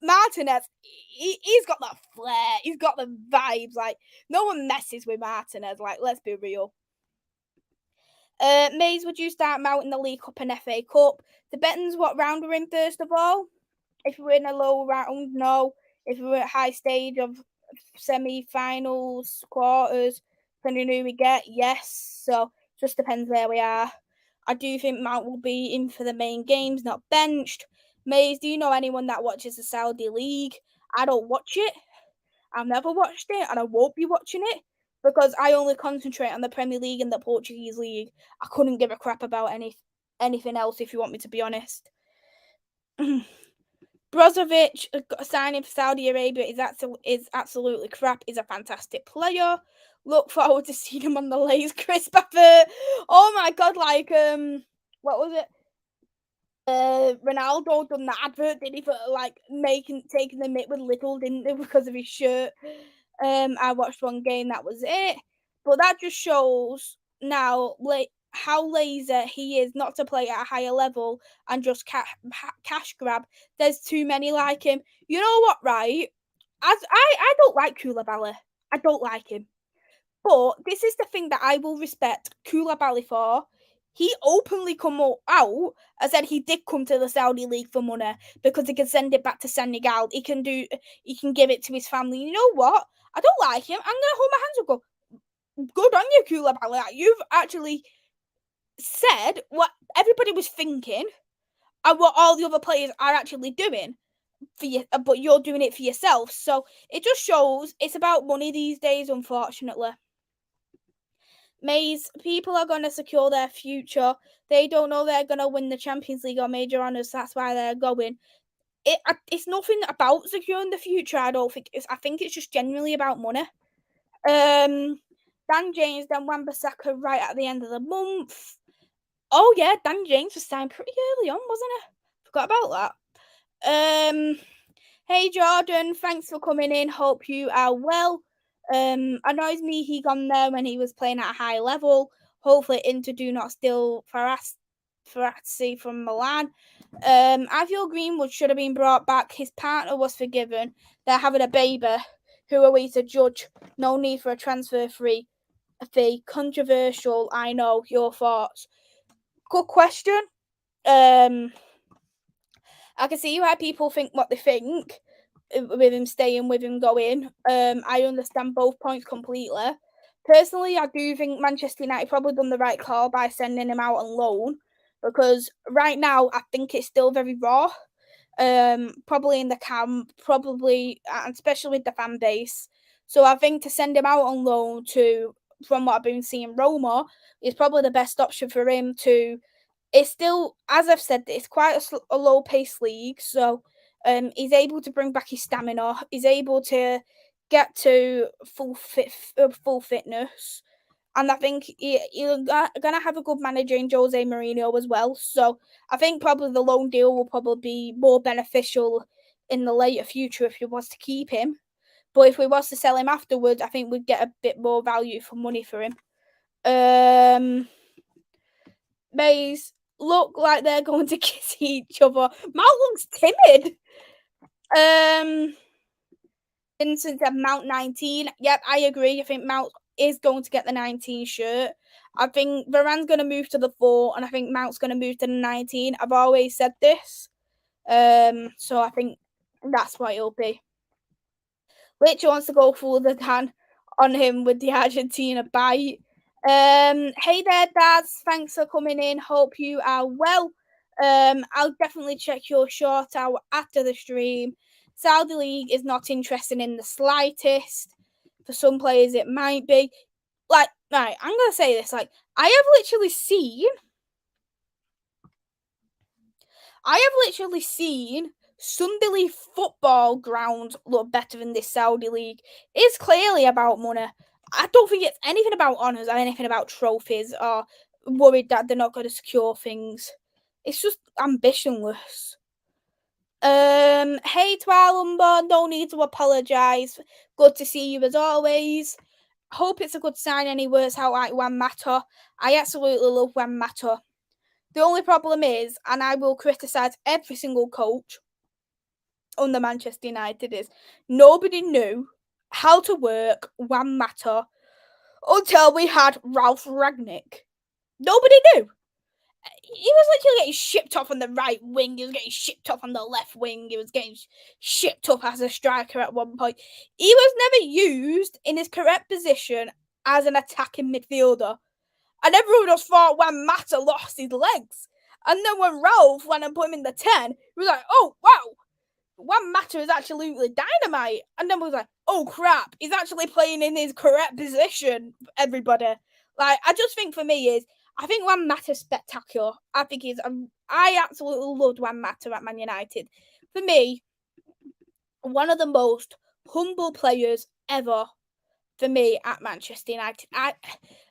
Martinez, he's got that flair, he's got the vibes. No one messes with Martinez. Let's be real. Mays, would you start Mount in the League Cup and FA Cup? Depends what round we're in, first of all. If we're in a low round, no. If we're at high stage of semi-finals, quarters, depending on who we get, yes. So just depends where we are. I do think Mount will be in for the main games, not benched. Mays, do you know anyone that watches the Saudi League? I don't watch it. I've never watched it, and I won't be watching it, because I only concentrate on the Premier League and the Portuguese League. I couldn't give a crap about anything else, if you want me to be honest. Brozovic signing for Saudi Arabia is absolutely crap. He's a fantastic player. Look forward to seeing him on the Lays crisp advert. Oh my god, what was it? Ronaldo done that advert, did he, for taking the mick with Little, didn't they, because of his shirt? I watched one game, that was it. But that just shows now how lazy he is not to play at a higher level and just cash grab. There's too many like him. You know what, right? I don't like Koulibaly. I don't like him. But this is the thing that I will respect Koulibaly for. He openly come out and said he did come to the Saudi League for money, because he can send it back to Senegal. He can give it to his family. You know what? I don't like him. I'm gonna hold my hands up and go, good on you, Koulibaly. You've actually said what everybody was thinking and what all the other players are actually doing for you, but you're doing it for yourself. So it just shows it's about money these days, unfortunately. Mays, people are going to secure their future. They don't know they're going to win the Champions League or major honours. That's why they're going. It's nothing about securing the future. I don't think I think it's just generally about money. Dan James, then Wan-Bissaka right at the end of the month. Oh yeah, Dan James was signed pretty early on, wasn't he? Forgot about that. Hey Jordan, thanks for coming in. Hope you are well. Annoys me he gone there when he was playing at a high level. Hopefully Inter do not steal Ferrazzi from Milan. I feel Greenwood should have been brought back. His partner was forgiven. They're having a baby. Who are we to judge? No need for a transfer fee. Controversial, I know. Your thoughts? Good question. I can see why people think what they think with him staying, with him going. I understand both points completely. Personally, I do think Manchester United probably done the right call by sending him out on loan, because right now I think it's still very raw. Probably in the camp, probably, and especially with the fan base. So I think to send him out on loan to, from what I've been seeing, Roma is probably the best option for him to. It's still, as I've said, it's quite a low paced league, so he's able to bring back his stamina. He's able to get to full fitness, and I think you're gonna have a good manager in Jose Mourinho as well. So I think probably the loan deal will probably be more beneficial in the later future if he was to keep him. But if we was to sell him afterwards, I think we'd get a bit more value for money for him. Mays look like they're going to kiss each other. Mount looks timid. Vincent said Mount 19. Yep, I agree. I think Mount is going to get the 19 shirt. I think Varane's going to move to the 4, and I think Mount's going to move to the 19. I've always said this. So I think that's what it'll be. Rich wants to go full the Dan on him with the Argentina bite. Hey there, dads. Thanks for coming in. Hope you are well. I'll definitely check your short out after the stream. Saudi League is not interesting in the slightest. For some players, it might be. Like, right, I'm gonna say this. Like, I have literally seen Sunday League football grounds look better than this Saudi League. It's clearly about money. I don't think it's anything about honours or anything about trophies or worried that they're not going to secure things. It's just ambitionless. Hey Twalumba, no need to apologise. Good to see you as always. Hope it's a good sign and he works out like Juan Mata. I absolutely love Juan Mata. The only problem is, and I will criticise every single coach under Manchester United, is nobody knew how to work Juan Mata until we had Ralph Ragnick. Nobody knew. He was literally getting shipped off on the right wing. He was getting shipped off on the left wing. He was getting shipped up as a striker at one point. He was never used in his correct position as an attacking midfielder. And everyone just thought when Mata lost his legs. And then when Ralph went and put him in the 10, he was like, oh, wow, Juan Mata is absolutely dynamite. And then we was like, oh, crap, he's actually playing in his correct position, everybody. Like, I just think for me is, I think Juan Mata's spectacular. I absolutely loved Juan Mata at Man United. For me, one of the most humble players ever for me at Manchester United.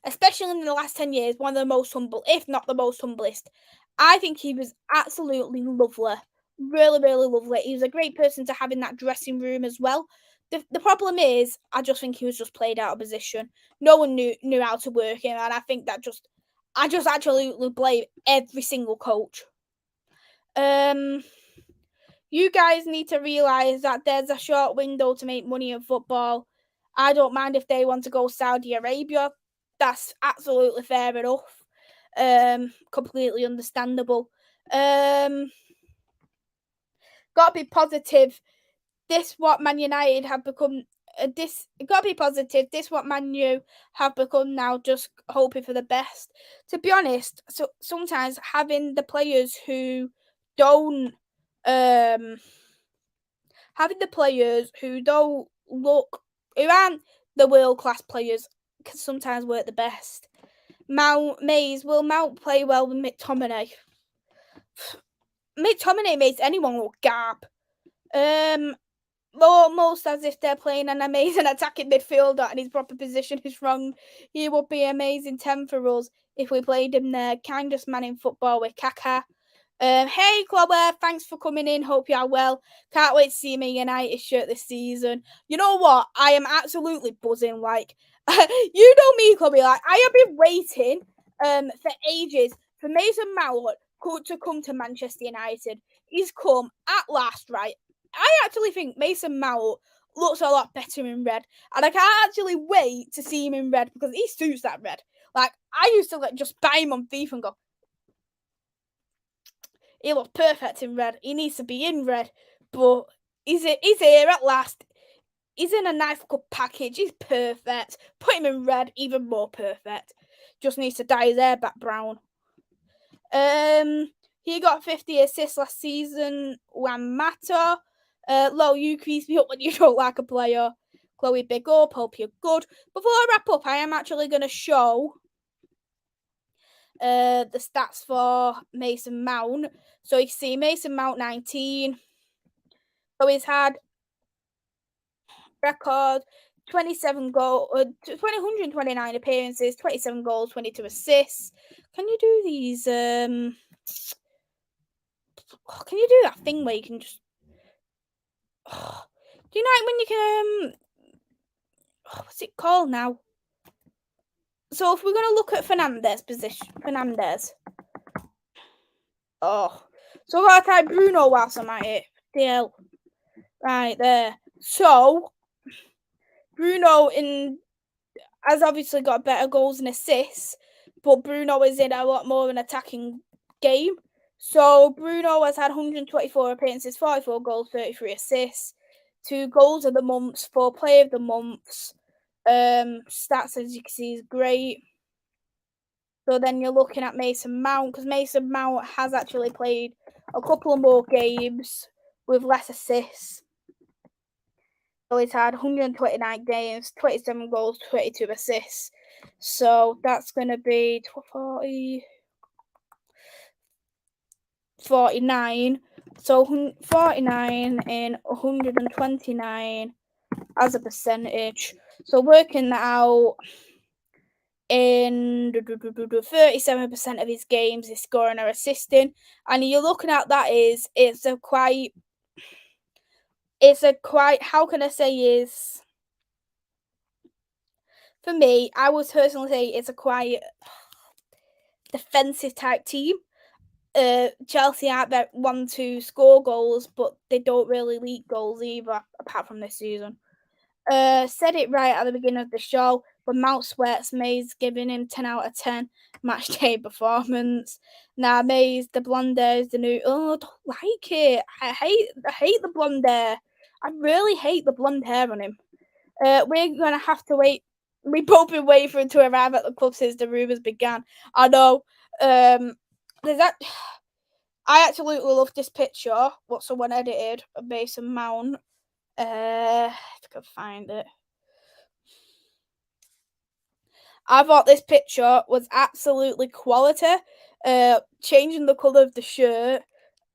Especially in the last 10 years, one of the most humble, if not the most humblest. I think he was absolutely lovely. Really, really lovely. He was a great person to have in that dressing room as well. The problem is, I just think he was just played out of position. No one knew how to work him, and I think that I just absolutely blame every single coach. You guys need to realise that there's a short window to make money in football. I don't mind if they want to go Saudi Arabia. That's absolutely fair enough. Completely understandable. Got to be positive. This what Man United have become. This got to be positive. This what Man U have become now. Just hoping for the best. To be honest, so sometimes having the players who don't having the players who don't look, who aren't the world-class players, can sometimes work the best. Mays, will Mount play well with McTominay? McTominay makes anyone look gap. Almost as if they're playing an amazing attacking midfielder and his proper position is wrong. He would be amazing 10 for us if we played him there. Kindest man in football with Kaka. Hey Chloe, thanks for coming in. Hope you are well. Can't wait to see Man United shirt this season. You know what? I am absolutely buzzing. Like, you know me, Chloe. Like, I have been waiting for ages for Mason Mount to come to Manchester United. He's come at last, right? I actually think Mason Mount looks a lot better in red, and I can't actually wait to see him in red because he suits that red. Like, I used to just buy him on FIFA and go, he looks perfect in red. He needs to be in red, but he's here at last. He's in a nice little package. He's perfect. Put him in red, even more perfect. Just needs to dye his hair back brown. He got 50 assists last season. Juan Mata. Lo, you crease me up when you don't like a player. Chloe, big up. Hope you're good. Before I wrap up, I am actually going to show the stats for Mason Mount. So you see Mason Mount 19. So he's had record 27 goals, 129 appearances, 27 goals, 22 assists. Can you do these? Can you do that thing where you can just? Do you know when you can? What's it called now? So if we're gonna look at Fernandez position, Fernandez. Oh, so I'll type Bruno whilst I'm at it. DL, right there. So Bruno has obviously got better goals and assists, but Bruno is in a lot more of an attacking game. So Bruno has had 124 appearances, 44 goals, 33 assists, 2 goals of the months, 4 player of the months. Stats, as you can see, is great. So then you're looking at Mason Mount, because Mason Mount has actually played a couple of more games with less assists. So he's had 129 games, 27 goals, 22 assists. So that's going to be 49. So 49 in 129 as a percentage. So working that out, in 37% of his games, he's scoring or assisting. And you're looking at that it's a quite, how can I say, is, for me, I would personally say it's a quite defensive type team. Chelsea aren't that one to score goals, but they don't really leak goals either, apart from this season. Said it right at the beginning of the show, but Mount sweats Mays giving him 10 out of 10 match day performance. Now Mays, the blonde hair is the new. Oh, I don't like it. I hate the blonde hair. I really hate the blonde hair on him. We're gonna have to wait. We've both been waiting for him to arrive at the club since the rumours began. I know. There's that. I absolutely love this picture. What someone edited of Mason Mount. If I can find it. I thought this picture was absolutely quality. Changing the colour of the shirt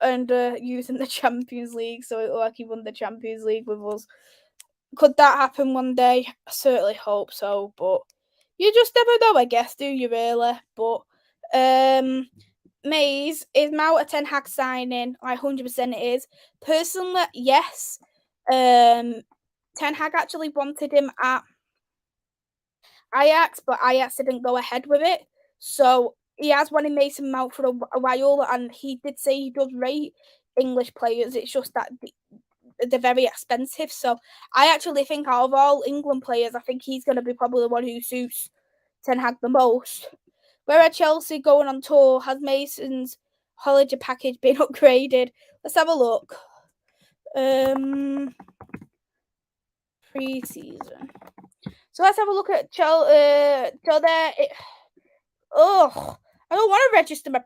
and using the Champions League so it looked like he won the Champions League with us. Could that happen one day? I certainly hope so, but you just never know, I guess, do you really? But Mays, is Mount a Ten Hag signing? 100% it is. Personally, yes. Ten Hag actually wanted him at Ajax, but Ajax didn't go ahead with it. So he has wanted Mason Mount for a while, and he did say he does rate English players. It's just that they're very expensive. So I actually think out of all England players, I think he's going to be probably the one who suits Ten Hag the most. Where are Chelsea going on tour? Has Mason's holiday package been upgraded? Let's have a look. Pre-season. So let's have a look at Chelsea. So there. I don't want to register my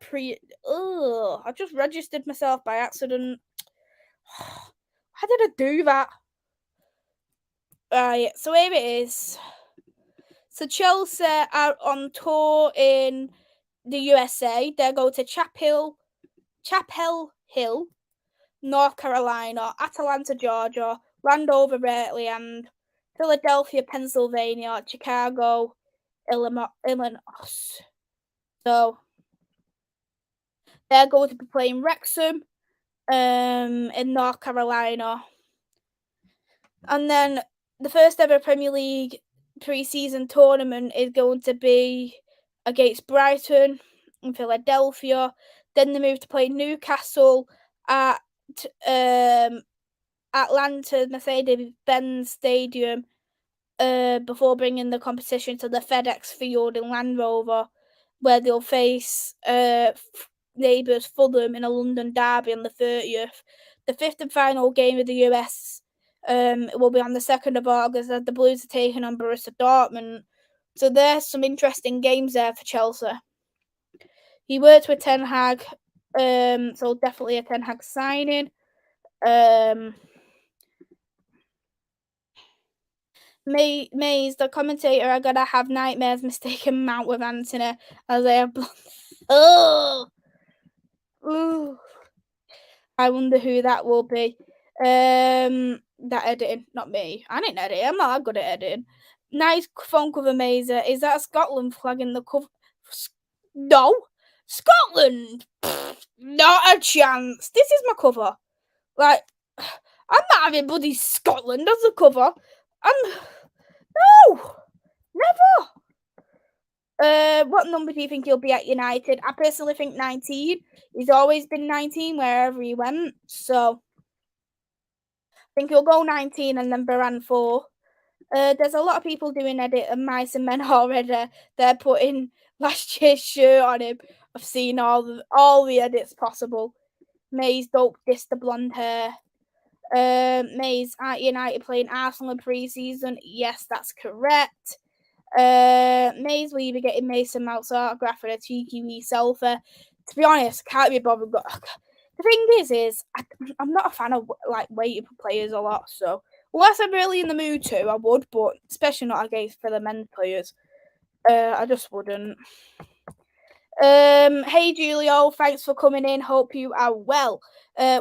I just registered myself by accident. How did I do that? Right, so here it is. So Chelsea are on tour in the USA. They're going to Chapel Hill, North Carolina, Atlanta, Georgia, Landover, Maryland, Philadelphia, Pennsylvania, Chicago, Illinois. So they're going to be playing Wrexham in North Carolina. And then the first ever Premier League pre-season tournament is going to be against Brighton in Philadelphia. Then they moved to play Newcastle at Atlanta Mercedes-Benz Stadium before bringing the competition to the FedEx Field in Land Rover, where they'll face neighbours Fulham in a London derby on the 30th. The fifth and final game of the US will be on the 2nd of August as the Blues are taking on Borussia Dortmund. So there's some interesting games there for Chelsea. He worked with Ten Hag, so definitely a Ten Hag signing. Maisy, the commentator, are gonna have nightmares mistaking Mount with Anthony as they have. Oh, ooh. I wonder who that will be. That editing, not me. I didn't edit. I'm not that good at editing. Nice phone cover, Maisy. Is that a Scotland flag in the cover? No, Scotland. Not a chance. This is my cover. Like, I'm not having bloody Scotland as a cover. No, never. What number do you think he'll be at United? I personally think 19. He's always been 19 wherever he went. So I think he'll go 19 and then Baran 4. There's a lot of people doing edit of MUFCMais already. They're putting last year's shirt on him. I've seen all the edits possible. Maisy, don't diss the blonde hair. Maisy, at United playing Arsenal in pre-season. Yes, that's correct. Maisy, will you be getting Mason Mount's autograph for a cheeky wee selfie? To be honest, can't be bothered. The thing is I'm not a fan of like waiting for players a lot. So unless I'm really in the mood to, I would, but especially not against for the men's players. I just wouldn't. Hey Julio, thanks for coming in. Hope you are well.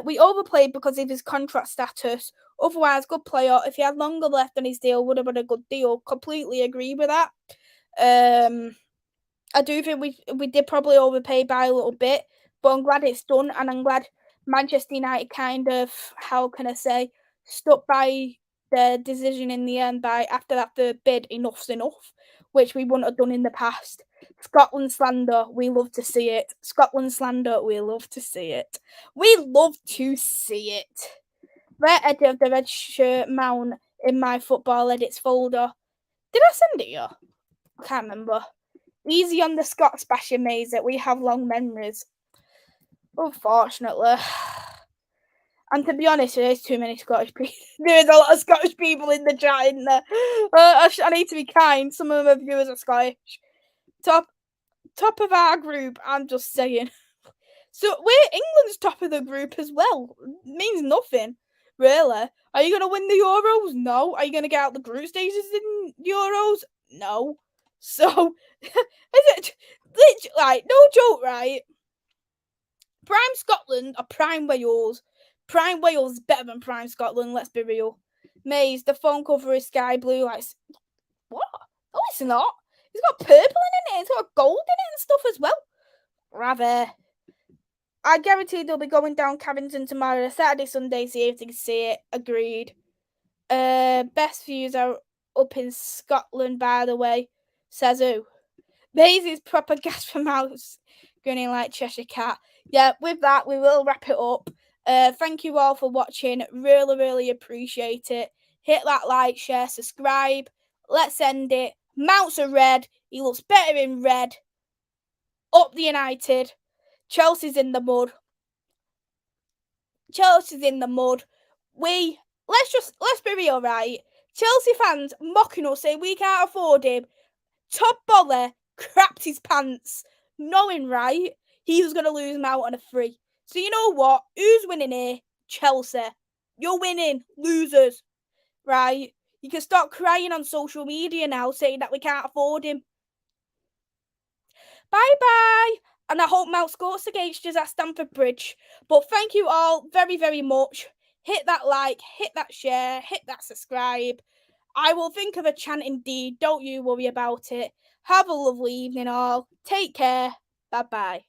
We overplayed because of his contract status. Otherwise, good player. If he had longer left on his deal, would have been a good deal. Completely agree with that. I do think we did probably overpay by a little bit, but I'm glad it's done, and I'm glad Manchester United kind of, how can I say, stuck by the decision in the end by after that third bid, enough's enough, which we wouldn't have done in the past. Scotland slander, we love to see it. Scotland slander, we love to see it. We love to see it. Rare edit of the red shirt Mount in my football edits folder. Did I send it you? I can't remember. Easy on the Scots bashing, Maisy. We have long memories. Unfortunately. And to be honest, there's too many Scottish people. There's a lot of Scottish people in the chat, isn't there? I need to be kind. Some of my viewers are Scottish. Top of our group, I'm just saying. So we're England's top of the group as well. It means nothing, really. Are you going to win the Euros? No. Are you going to get out the group stages in Euros? No. So, is it like no joke, right? Prime Scotland or Prime Wales? Prime Wales is better than Prime Scotland. Let's be real. Maisy, the phone cover is sky blue. Like what? No, it's not. It's got purple in it. It's got gold in it and stuff as well. Rather. I guarantee they'll be going down Carrington tomorrow, Saturday, Sunday, see if they can see it. Agreed. Best views are up in Scotland, by the way. Says who? Maisy's proper gas for mouse, grinning like Cheshire Cat. Yeah, with that, we will wrap it up. Thank you all for watching. Really, really appreciate it. Hit that like, share, subscribe. Let's end it. Mounts are red. He looks better in red. Up the United. Chelsea's in the mud. Chelsea's in the mud. Let's be real, right? Chelsea fans mocking us, saying we can't afford him. Todd Boehly crapped his pants, knowing, right, he was going to lose him out on a free. So you know what? Who's winning here? Chelsea. You're winning, losers, right? You can stop crying on social media now, saying that we can't afford him. Bye-bye. And I hope Mount scores against us at Stamford Bridge. But thank you all very, very much. Hit that like, hit that share, hit that subscribe. I will think of a chant indeed. Don't you worry about it. Have a lovely evening all. Take care. Bye-bye.